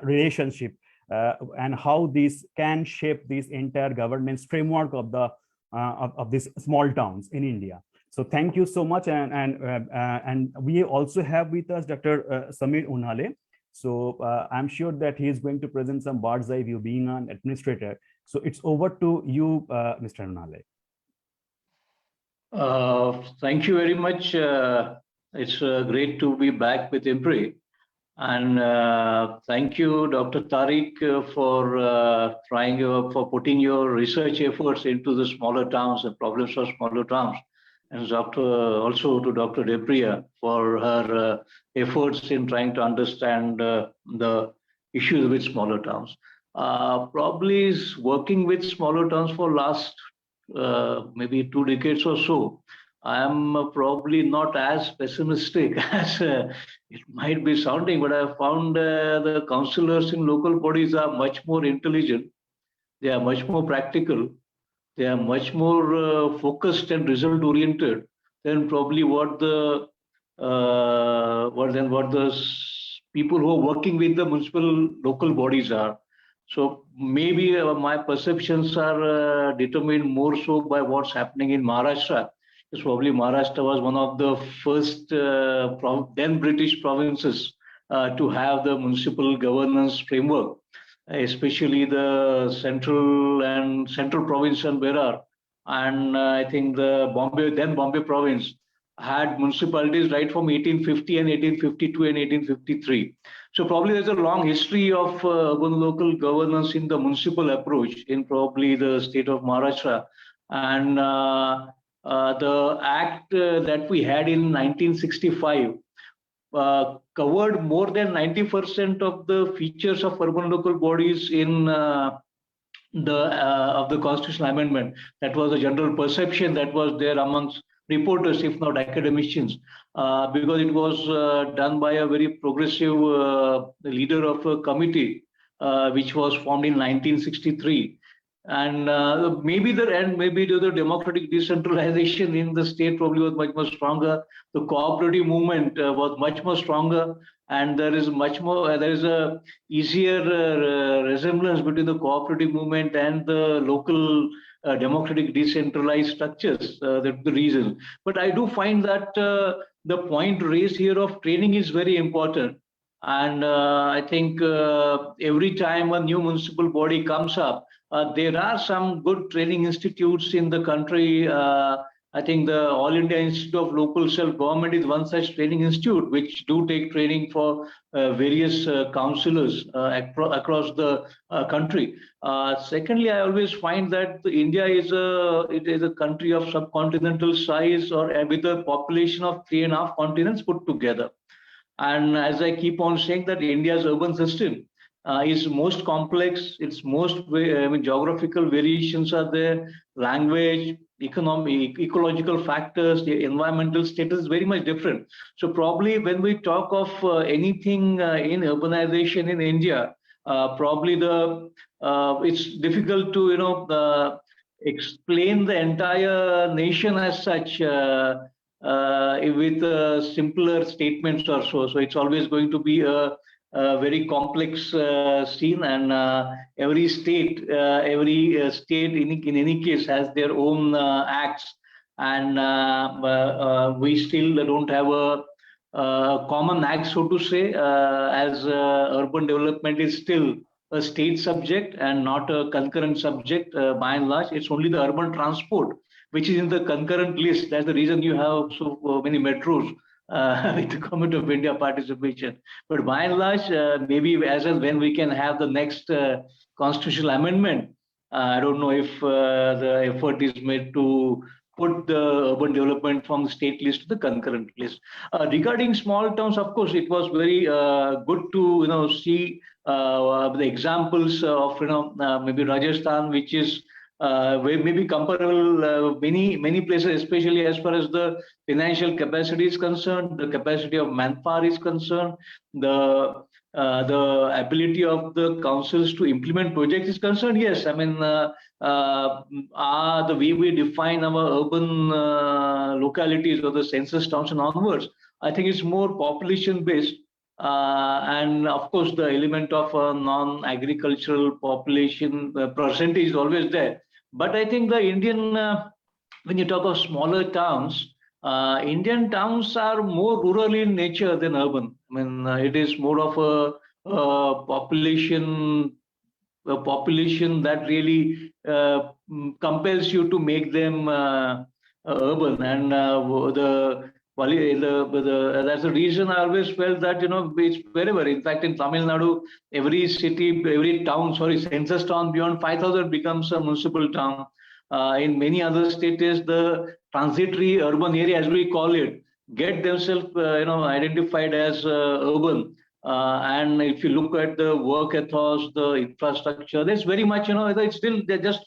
[SPEAKER 2] relationship and how this can shape this entire governance framework of the of these small towns in India. So thank you so much, and we also have with us Dr. Samir Unhale. So I'm sure that he is going to present some bird's eye view, being an administrator. So it's over to you, Mr. Unhale.
[SPEAKER 5] Thank you very much. It's great to be back with IMPRI. And thank you, Dr. Tariq, for putting your research efforts into the smaller towns, the problems of smaller towns. And also to Dr. Debapriya for her efforts in trying to understand the issues with smaller towns. Probably is working with smaller towns for last maybe 2 decades or so. I am probably not as pessimistic as it might be sounding, but I found the councillors in local bodies are much more intelligent. They are much more practical. They are much more focused and result oriented than probably what the people who are working with the municipal local bodies are. So maybe my perceptions are determined more so by what's happening in Maharashtra. Because probably Maharashtra was one of the first then British provinces to have the municipal governance framework, especially the central province and Berar. And I think the Bombay province had municipalities right from 1850 and 1852 and 1853. So probably there's a long history of urban local governance in the municipal approach in probably the state of Maharashtra. And the act that we had in 1965 covered more than 90% of the features of urban local bodies in the constitutional amendment. That was a general perception that was there amongst reporters, if not academicians, because it was done by a very progressive leader of a committee, which was formed in 1963. And maybe the democratic decentralization in the state probably was much more stronger. The cooperative movement was much more stronger, and there is a easier resemblance between the cooperative movement and the local democratic decentralized structures. That's the reason. But I do find that the point raised here of training is very important. And I think every time a new municipal body comes up, there are some good training institutes in the country. I think the All India Institute of Local Self-Government is one such training institute, which do take training for various councillors across the country. Secondly, I always find that India is a country of subcontinental size, or with a population of 3.5 continents put together. And as I keep on saying, that India's urban system is most complex. It's most geographical variations are there, language, economic, ecological factors, the environmental status is very much different. So probably when we talk of anything in urbanization in India, probably it's difficult to explain the entire nation as such with simpler statements or so. So it's always going to be a very complex scene, and every state in any case has their own acts, and we still don't have a common act, so to say, as urban development is still a state subject and not a concurrent subject. By and large, it's only the urban transport which is in the concurrent list. That's the reason you have so many metros with the Government of India participation. But by and large, maybe as and when we can have the next constitutional amendment, I don't know if the effort is made to put the urban development from the state list to the concurrent list. Regarding small towns, of course, it was very good to see the examples of maybe Rajasthan, which is maybe comparable many places, especially as far as the financial capacity is concerned, the capacity of manpower is concerned, the ability of the councils to implement projects is concerned. Yes, I mean the way we define our urban localities or the census towns and onwards, I think it's more population based. And of course, the element of non-agricultural population percentage is always there. But I think the Indian, when you talk of smaller towns, Indian towns are more rural in nature than urban. I mean, it is more of a population that really compels you to make them urban, and that's the reason I always felt that it's wherever. In fact, in Tamil Nadu, every city, every town, census town beyond 5,000 becomes a municipal town. In many other states, the transitory urban area, as we call it, get themselves identified as urban. And if you look at the work ethos, the infrastructure, there's very much it's still they're just.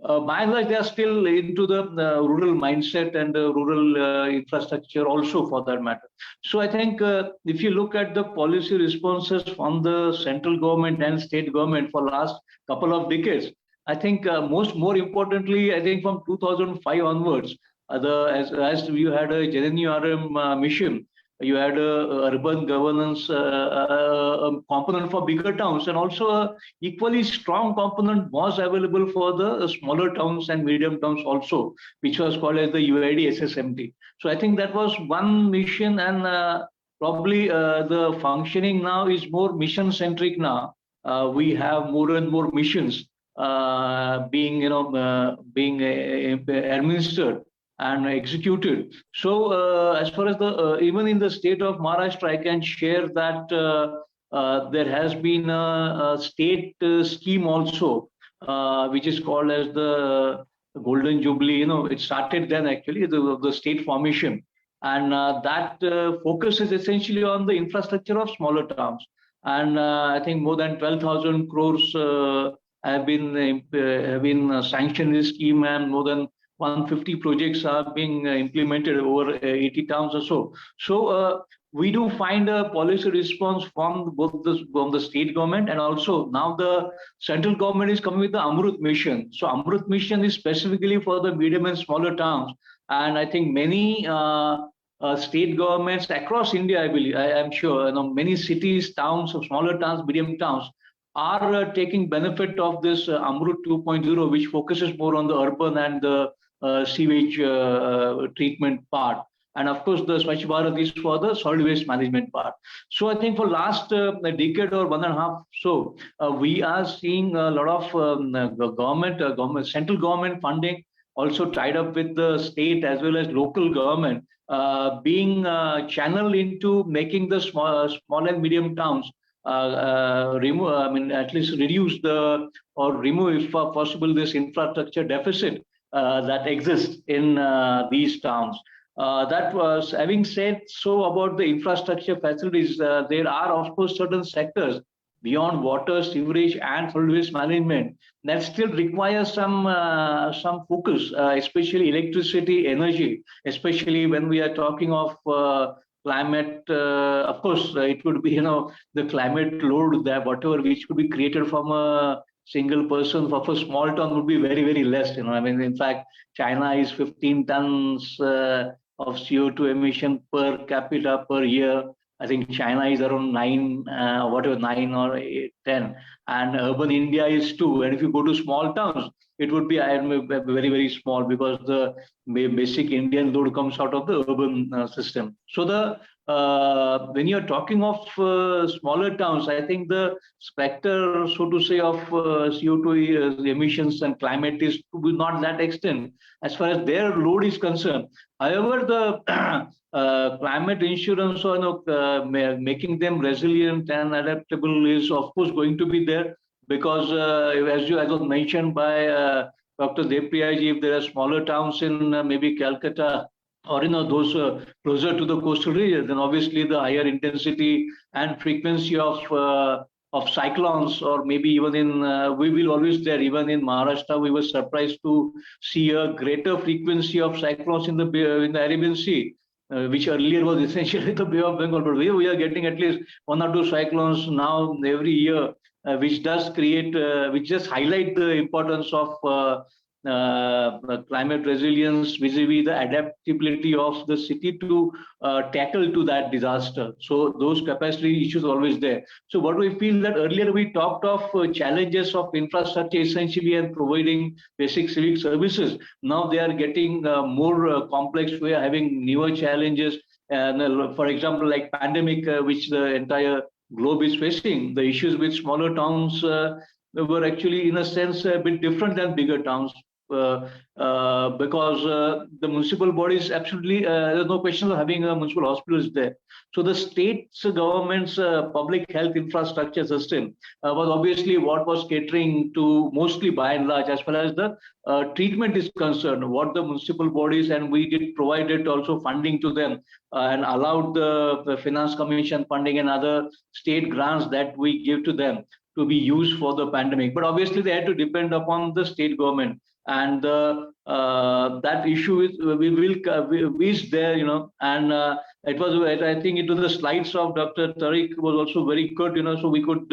[SPEAKER 5] By and large, they are still into the rural mindset and the rural infrastructure also, for that matter. So I think if you look at the policy responses from the central government and state government for last couple of decades, I think more importantly, I think from 2005 onwards, as you had a JNURM mission, you had a urban governance component for bigger towns, and also a equally strong component was available for the smaller towns and medium towns also, which was called as the UID SSMT. So I think that was one mission, and probably the functioning now is more mission centric now. We have more and more missions being administered and executed. So as far as the even in the state of Maharashtra, I can share that there has been a state scheme also, which is called as the Golden Jubilee. It started then actually, the state formation, and that focuses essentially on the infrastructure of smaller towns. And I think more than 12,000 crores have been sanctioned in this scheme, and more than 150 projects are being implemented over 80 towns or so. So we do find a policy response from both from the state government, and also now the central government is coming with the Amrut mission. So Amrut mission is specifically for the medium and smaller towns, and I think many state governments across India, I believe, I am sure, many cities, towns, smaller towns, medium towns are taking benefit of this Amrut 2.0, which focuses more on the urban and the sewage treatment part, and of course the Swachh Bharat is for the solid waste management part. So I think for last decade or 1.5 so, we are seeing a lot of government, central government funding also tied up with the state as well as local government being channeled into making the small and medium towns remove, at least reduce or remove, if possible, this infrastructure deficit that exists in these towns. That was, having said so about the infrastructure facilities, there are of course certain sectors beyond water, sewerage and solid waste management that still requires some focus, especially electricity, energy, especially when we are talking of climate. Of course, it would be the climate load that whatever which could be created from a single person of a small town would be very, very less. In fact, China is 15 tons of CO2 emission per capita per year. I think China is around 9 or 8, 10. and urban India is 2. And if you go to small towns, it would be very, very small, because the basic Indian load comes out of the urban system. So when you're talking of smaller towns, I think the specter, so to say, of CO2 emissions and climate is to be not that extent as far as their load is concerned. However, the climate insurance, or making them resilient and adaptable is of course going to be there, because as was mentioned by Dr. Debapriya ji, if there are smaller towns in maybe Calcutta, or those closer to the coastal region, then obviously the higher intensity and frequency of cyclones, or maybe even in we will always there. Even in Maharashtra, we were surprised to see a greater frequency of cyclones in the Arabian Sea, which earlier was essentially the Bay of Bengal. But we are getting at least 1 or 2 cyclones now every year, which does create, which just highlight the importance of climate resilience vis-a-vis the adaptability of the city to tackle to that disaster. So those capacity issues are always there. So what we feel that earlier we talked of challenges of infrastructure essentially and providing basic civic services. Now they are getting more complex. We are having newer challenges. And for example, like pandemic, which the entire globe is facing, the issues with smaller towns were actually in a sense a bit different than bigger towns. Because the municipal bodies absolutely, there's no question of having a municipal hospitals there. So the state's government's public health infrastructure system was obviously what was catering to mostly by and large, as far as the treatment is concerned, what the municipal bodies, and we did provided also funding to them and allowed the finance commission funding and other state grants that we give to them to be used for the pandemic. But obviously they had to depend upon the state government. And that issue is there, and it was, I think it was the slides of Dr. Tariq was also very good, so we could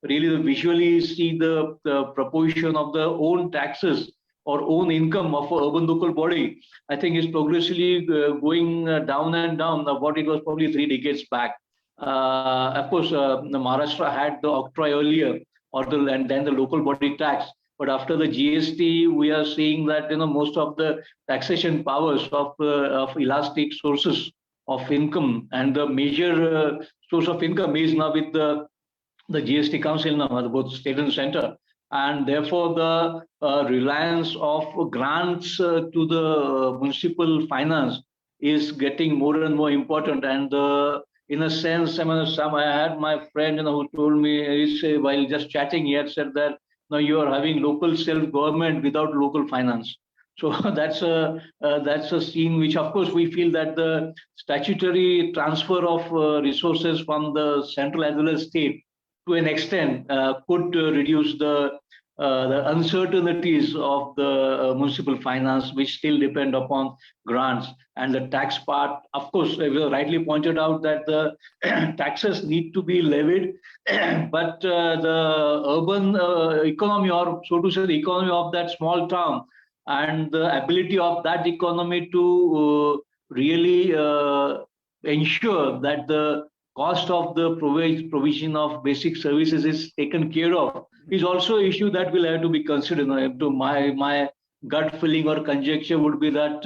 [SPEAKER 5] really visually see the proportion of the own taxes or own income of an urban local body. I think is progressively going down and down what it was probably 3 decades back. Of course, the Maharashtra had the octroi earlier, and then the local body tax. But after the GST, we are seeing that most of the taxation powers of elastic sources of income, and the major source of income is now with the GST Council now, both state and center, and therefore the reliance of grants to the municipal finance is getting more and more important. And in a sense, I had my friend who told me, while just chatting, he had said that now you are having local self-government without local finance. So that's a scene which, of course, we feel that the statutory transfer of resources from the central as well as state to an extent could reduce the uncertainties of the municipal finance, which still depend upon grants. And the tax part, of course, we rightly pointed out that the taxes need to be levied, but the urban economy, or so to say, the economy of that small town, and the ability of that economy to really ensure that the cost of the provision of basic services is taken care of is also an issue that will have to be considered. To my gut feeling or conjecture would be that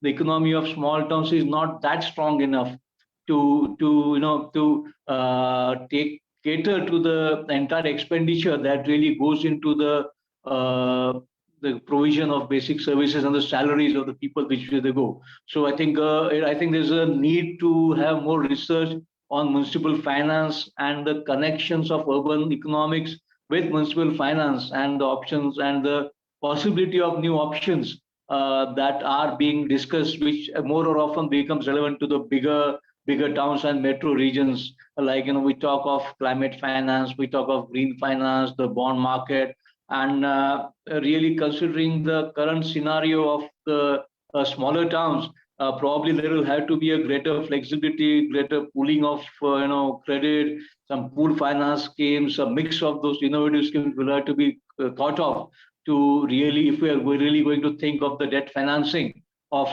[SPEAKER 5] the economy of small towns is not that strong enough to cater to the entire expenditure that really goes into the provision of basic services and the salaries of the people which they go. So I think there's a need to have more research on municipal finance and the connections of urban economics with municipal finance, and the options and the possibility of new options that are being discussed, which more or often becomes relevant to the bigger towns and metro regions. Like, we talk of climate finance, we talk of green finance, the bond market, and really considering the current scenario of the smaller towns, probably there will have to be a greater flexibility, greater pooling of credit, some pool finance schemes, a mix of those innovative schemes will have to be thought of to really, if we're really going to think of the debt financing of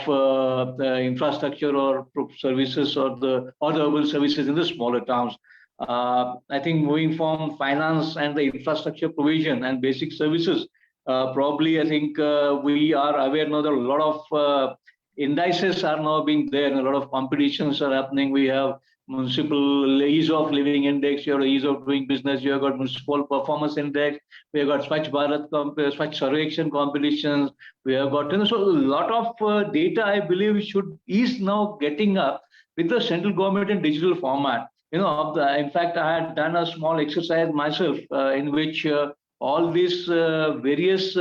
[SPEAKER 5] the infrastructure or services or the urban services in the smaller towns. I think moving from finance and the infrastructure provision and basic services, probably I think we are aware now that a lot of indices are now being there and a lot of competitions are happening. We have municipal ease of living index, you have ease of doing business, you have got municipal performance index, we have got Swachh Sarvekshan competitions, we have got, so a lot of data I believe is now getting up with the central government in digital format. In fact, I had done a small exercise myself in which all these various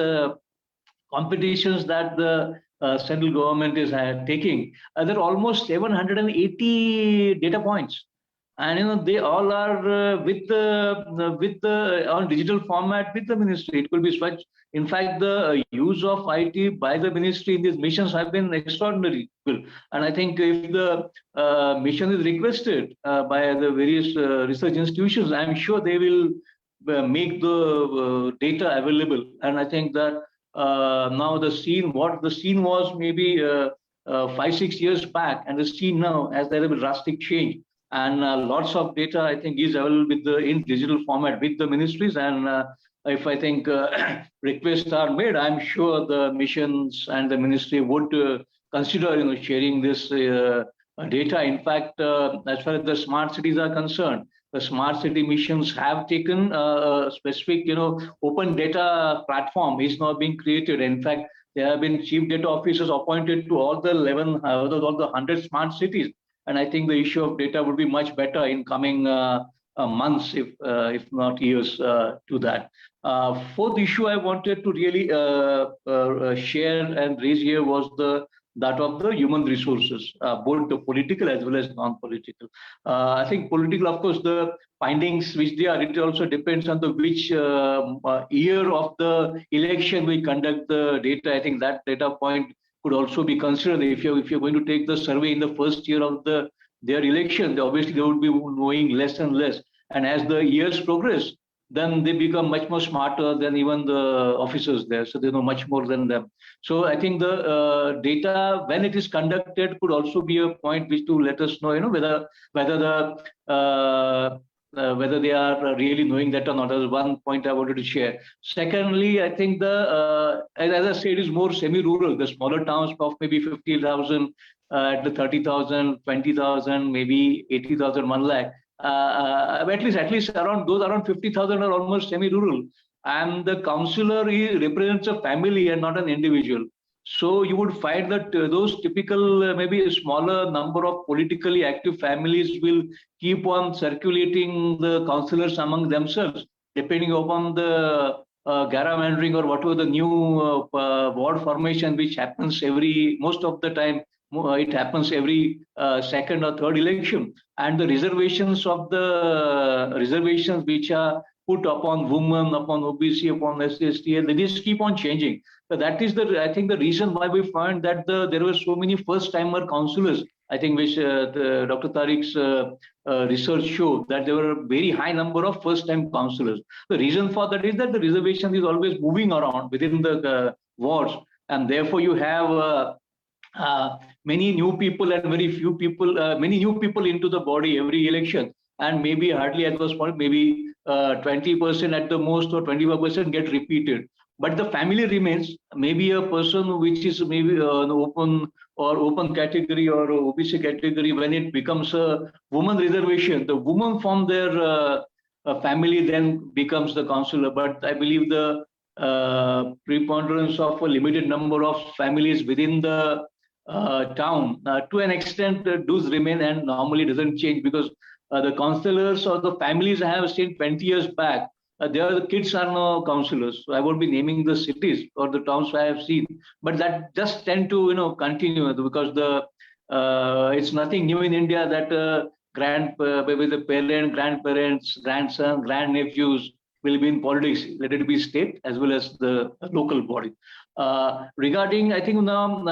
[SPEAKER 5] competitions that the central government is taking, there are almost 780 data points, and they all are on digital format with the ministry. It could be such. In fact, the use of IT by the ministry in these missions have been extraordinary. And I think if the mission is requested by the various research institutions, I'm sure they will make the data available. And I think that now what the scene was maybe 5-6 years back, and the scene now has there been drastic change, and lots of data I think is available in digital format with the ministries. And if I think requests are made, I'm sure the missions and the ministry would consider sharing this data. In fact, as far as the smart cities are concerned, the smart city missions have taken a specific, open data platform is now being created. In fact, there have been chief data officers appointed to all the 100 smart cities. And I think the issue of data would be much better in coming months, if not years, to that. Fourth issue I wanted to really share and raise here was that of the human resources, both the political as well as non-political. I think political, of course, the findings which they are, it also depends on which year of the election we conduct the data. I think that data point could also be considered. If you're going to take the survey in the first year of their election, obviously they would be knowing less and less. And as the years progress, then they become much more smarter than even the officers there. So they know much more than them. So I think the data, when it is conducted, could also be a point which to let us know, whether they are really knowing that or not. That's one point I wanted to share. Secondly, I think as I said, is more semi-rural. The smaller towns of maybe 50,000, at the 30,000, 20,000, maybe 80,000, 1 lakh. At least around 50,000 are almost semi-rural, and the councillor represents a family and not an individual. So you would find that those typical, maybe a smaller number of politically active families will keep on circulating the councillors among themselves, depending upon the gerrymandering or whatever the new ward formation, which happens most of the time. It happens every second or third election, and the reservations which are put upon women, upon OBC, upon SC/ST, they just keep on changing. So that is I think the reason why we find that there were so many first-timer councillors. I think which Dr. Tariq's research showed that there were a very high number of first-time councillors. The reason for that is that the reservation is always moving around within the wards, and therefore you have many new people and very few people, many new people into the body every election, and maybe hardly at this point, maybe 20% at the most or 25% get repeated. But the family remains. Maybe a person which is maybe an open category or OBC category, when it becomes a woman reservation, the woman from their family then becomes the councillor. But I believe the preponderance of a limited number of families within the town, to an extent, does remain, and normally doesn't change, because the councillors or the families I have seen 20 years back, the kids are now councillors. So I won't be naming the cities or the towns I have seen, but that just tend to continue, because it's nothing new in India that maybe the parent, grandparents, grandson, grandnephews will be in politics, let it be state as well as the local body. Regarding, I think now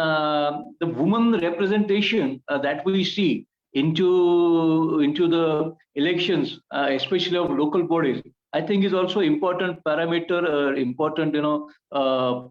[SPEAKER 5] the woman representation that we see into the elections, especially of local bodies, I think is also important parameter, important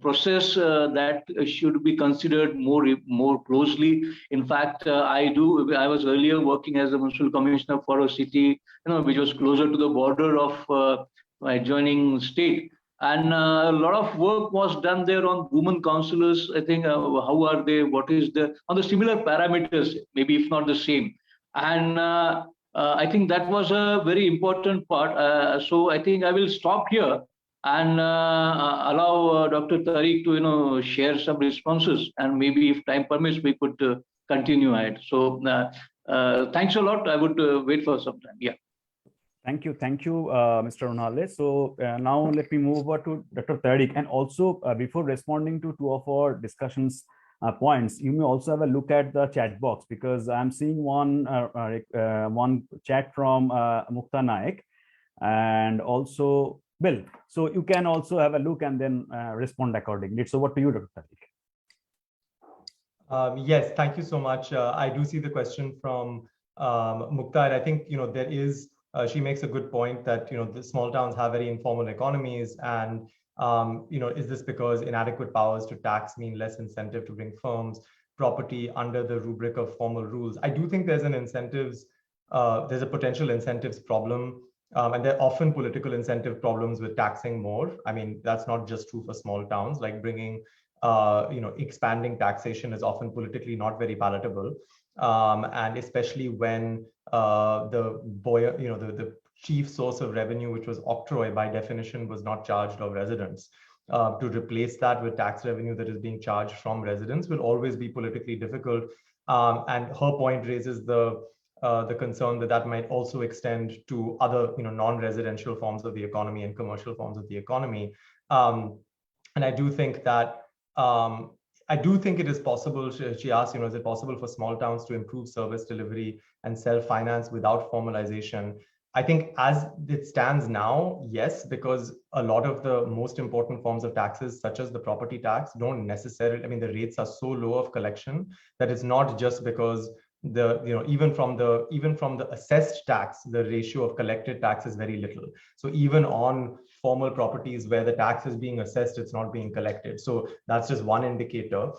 [SPEAKER 5] process that should be considered more closely. In fact, I was earlier working as a municipal commissioner for a city which was closer to the border of my adjoining state. And a lot of work was done there on women councillors. I think how are they? What is on the similar parameters, maybe if not the same. And I think that was a very important part. So I think I will stop here and allow Dr. Tariq to share some responses, and maybe if time permits, we could continue ahead. So thanks a lot. I would wait for some time. Yeah.
[SPEAKER 2] Thank you, Mr. Unhale. So now let me move over to Dr. Tariq, and also before responding to two of our discussions points, you may also have a look at the chat box, because I'm seeing one chat from Mukta Naik and also Bill. So you can also have a look and then respond accordingly. It's over to you, Dr.
[SPEAKER 3] Tariq. Yes, thank you so much. I do see the question from Mukta, and I think there is. She makes a good point that the small towns have very informal economies, and is this because inadequate powers to tax mean less incentive to bring firms, property under the rubric of formal rules? I do think there's there's a potential incentives problem, and there are often political incentive problems with taxing more. I mean, that's not just true for small towns. Like bringing, expanding taxation is often politically not very palatable. And especially when the chief source of revenue, which was octroi, by definition was not charged of residents. To replace that with tax revenue that is being charged from residents will always be politically difficult. And her point raises the concern that might also extend to other non-residential forms of the economy and commercial forms of the economy. And I do think that it is possible. She asked, is it possible for small towns to improve service delivery and self-finance without formalization? I think as it stands now, yes, because a lot of the most important forms of taxes, such as the property tax, don't necessarily, the rates are so low of collection that it's not just because even from the assessed tax, the ratio of collected tax is very little. So even on formal properties where the tax is being assessed, it's not being collected. So that's just one indicator.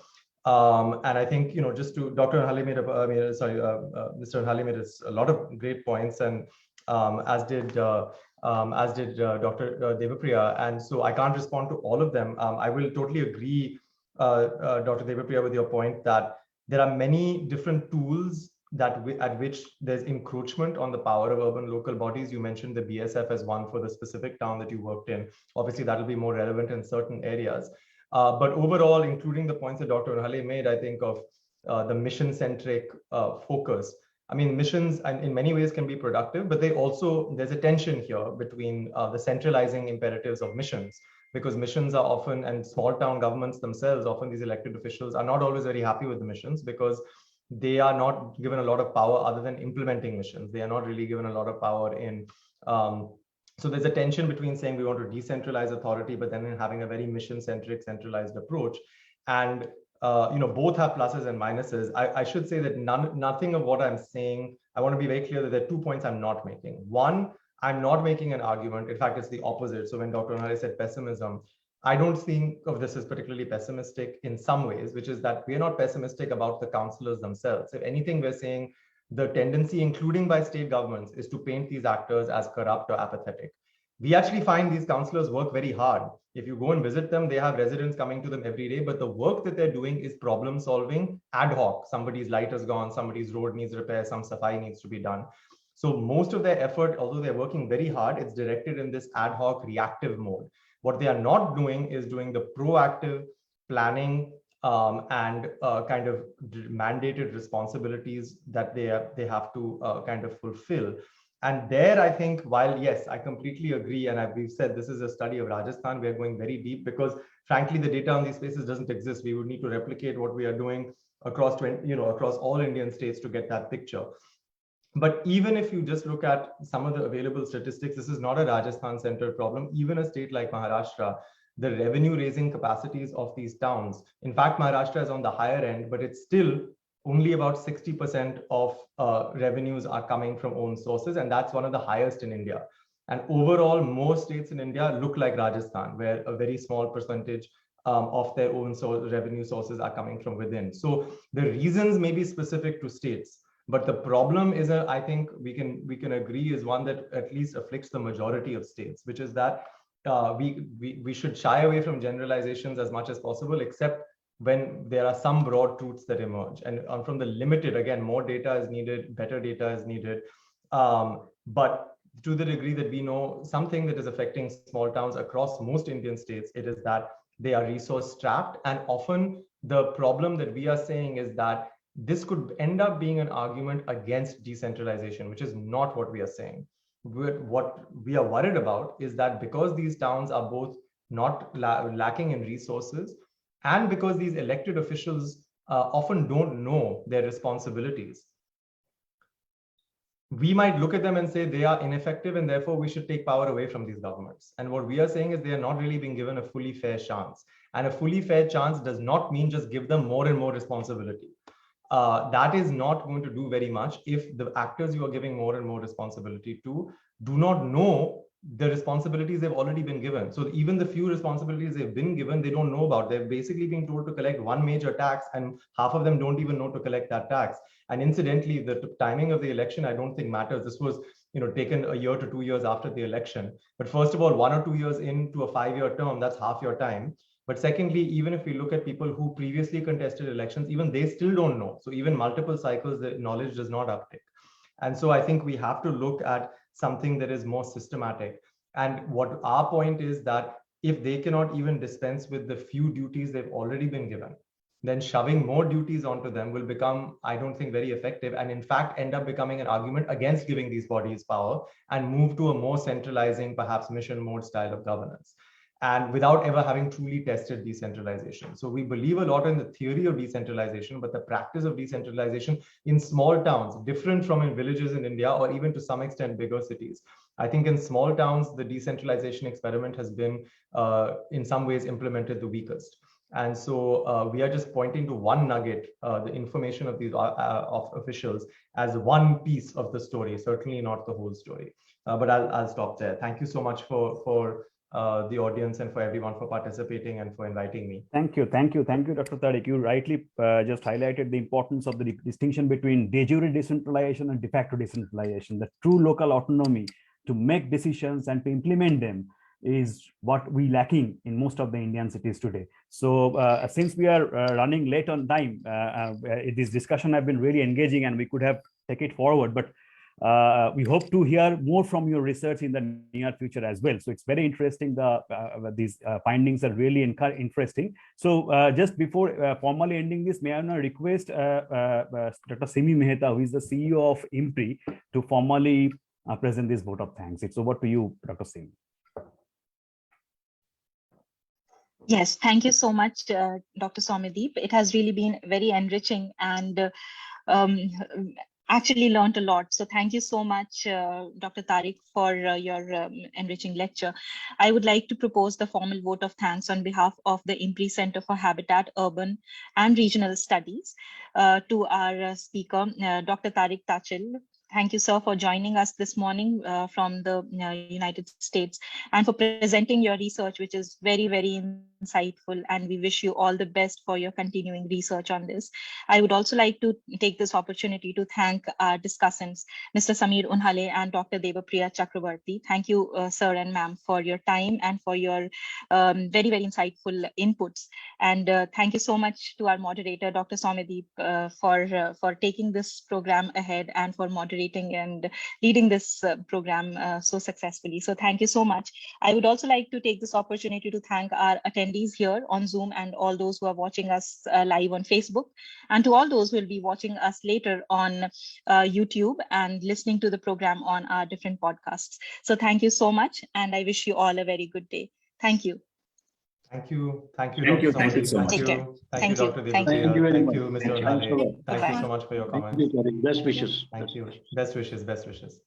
[SPEAKER 3] And I think, just to Dr. Unhale Mr. Unhale made a lot of great points, and as did Dr. Debapriya. And so I can't respond to all of them. I will totally agree, Dr. Debapriya, with your point that there are many different tools at which there's encroachment on the power of urban local bodies. You mentioned the BSF as one for the specific town that you worked in. Obviously, that'll be more relevant in certain areas. But overall, including the points that Dr. Unhale made, I think of the mission-centric focus. Missions in many ways can be productive, but there's a tension here between the centralizing imperatives of missions, because missions are often, and small town governments themselves, often these elected officials are not always very happy with the missions because they are not given a lot of power other than implementing missions. They are not really given a lot of power in. So there's a tension between saying we want to decentralize authority, but then having a very mission-centric, centralized approach. And both have pluses and minuses. I should say that nothing of what I'm saying, I want to be very clear that there are 2 points I'm not making. One, I'm not making an argument. In fact, it's the opposite. So when Dr. Unhale said pessimism, I don't think of this as particularly pessimistic in some ways, which is that we're not pessimistic about the councillors themselves. If anything, we're saying the tendency, including by state governments, is to paint these actors as corrupt or apathetic. We actually find these councillors work very hard. If you go and visit them, they have residents coming to them every day, but the work that they're doing is problem solving ad hoc. Somebody's light is gone, somebody's road needs repair, some safai needs to be done. So most of their effort, although they're working very hard, it's directed in this ad hoc reactive mode. What they are not doing is doing the proactive planning and kind of mandated responsibilities that they have to kind of fulfill. And there, I think, while yes, I completely agree, and we've said this is a study of Rajasthan, we are going very deep because, frankly, the data on these places doesn't exist. We would need to replicate what we are doing across across all Indian states to get that picture. But even if you just look at some of the available statistics, this is not a Rajasthan-centered problem. Even a state like Maharashtra, the revenue-raising capacities of these towns, in fact, Maharashtra is on the higher end, but it's still only about 60% of revenues are coming from own sources, and that's one of the highest in India. And overall, most states in India look like Rajasthan, where a very small percentage of their own revenue sources are coming from within. So the reasons may be specific to states, but the problem is, I think we can agree, is one that at least afflicts the majority of states, which is that we should shy away from generalizations as much as possible, except when there are some broad truths that emerge. And from the limited, again, more data is needed, better data is needed. But to the degree that we know something that is affecting small towns across most Indian states, it is that they are resource strapped. And often the problem that we are saying is that this could end up being an argument against decentralization, which is not what we are saying. What we are worried about is that because these towns are both not lacking in resources, and because these elected officials often don't know their responsibilities, we might look at them and say they are ineffective and therefore we should take power away from these governments. And what we are saying is they are not really being given a fully fair chance. And a fully fair chance does not mean just give them more and more responsibility. That is not going to do very much if the actors you are giving more and more responsibility to do not know the responsibilities they've already been given. So even the few responsibilities they've been given, they don't know about. They're basically being told to collect one major tax, and half of them don't even know to collect that tax. And incidentally, the timing of the election, I don't think matters. This was, taken a year to 2 years after the election. But first of all, 1 or 2 years into a 5-year term, that's half your time. But secondly, even if we look at people who previously contested elections, even they still don't know. So even multiple cycles, the knowledge does not uptake. And so I think we have to look at something that is more systematic. And what our point is that if they cannot even dispense with the few duties they've already been given, then shoving more duties onto them will become, I don't think, very effective, and in fact end up becoming an argument against giving these bodies power and move to a more centralizing, perhaps mission mode style of governance, and without ever having truly tested decentralization. So we believe a lot in the theory of decentralization, but the practice of decentralization in small towns, different from in villages in India, or even to some extent bigger cities. I think in small towns, the decentralization experiment has been in some ways implemented the weakest. And so we are just pointing to one nugget, the information of these of officials, as one piece of the story, certainly not the whole story. But I'll stop there. Thank you so much for the audience and for everyone for participating and for inviting me.
[SPEAKER 2] Thank you, Dr. Tariq. You rightly just highlighted the importance of the distinction between de jure decentralization and de facto decentralization. The true local autonomy to make decisions and to implement them is what we lacking in most of the Indian cities today. So since we are running late on time, this discussion has been really engaging and we could have taken it forward, but we hope to hear more from your research in the near future as well. So it's very interesting. These findings are really interesting. So just before formally ending this, may I now request Dr. Simi Mehta, who is the CEO of IMPRI, to formally present this vote of thanks. It's over to you, Dr. Simi.
[SPEAKER 6] Yes, thank you so much, Dr. Soumyadip. It has really been very enriching and actually learned a lot. So thank you so much, Dr. Tariq, for your enriching lecture. I would like to propose the formal vote of thanks on behalf of the IMPRI Center for Habitat, Urban and Regional Studies to our speaker, Dr. Tariq Thachil. Thank you, sir, for joining us this morning from the United States and for presenting your research, which is very, very insightful. And we wish you all the best for your continuing research on this. I would also like to take this opportunity to thank our discussants, Mr. Samir Unhale and Dr. Debapriya Chakrabarti. Thank you, sir and ma'am, for your time and for your very, very insightful inputs. And thank you so much to our moderator, Dr. Soumyadip, for taking this program ahead and for moderating and leading this program so successfully. So thank you so much. I would also like to take this opportunity to thank our attendees here on Zoom and all those who are watching us live on Facebook, and to all those who will be watching us later on YouTube and listening to the program on our different podcasts. So thank you so much, and I wish you all a very good day. Thank you.
[SPEAKER 3] Thank you. Thank you,
[SPEAKER 5] Thank
[SPEAKER 3] Dr.
[SPEAKER 5] you. Thank you so much.
[SPEAKER 3] Thank you. Thank you, Dr.
[SPEAKER 6] Thank you.
[SPEAKER 3] Debapriya.
[SPEAKER 5] Thank you very much.
[SPEAKER 3] Thank you, Mr.
[SPEAKER 5] Thank you.
[SPEAKER 3] Unhale. Thank you so much for your comments.
[SPEAKER 5] Best wishes.
[SPEAKER 3] Thank you. Best wishes. Best wishes.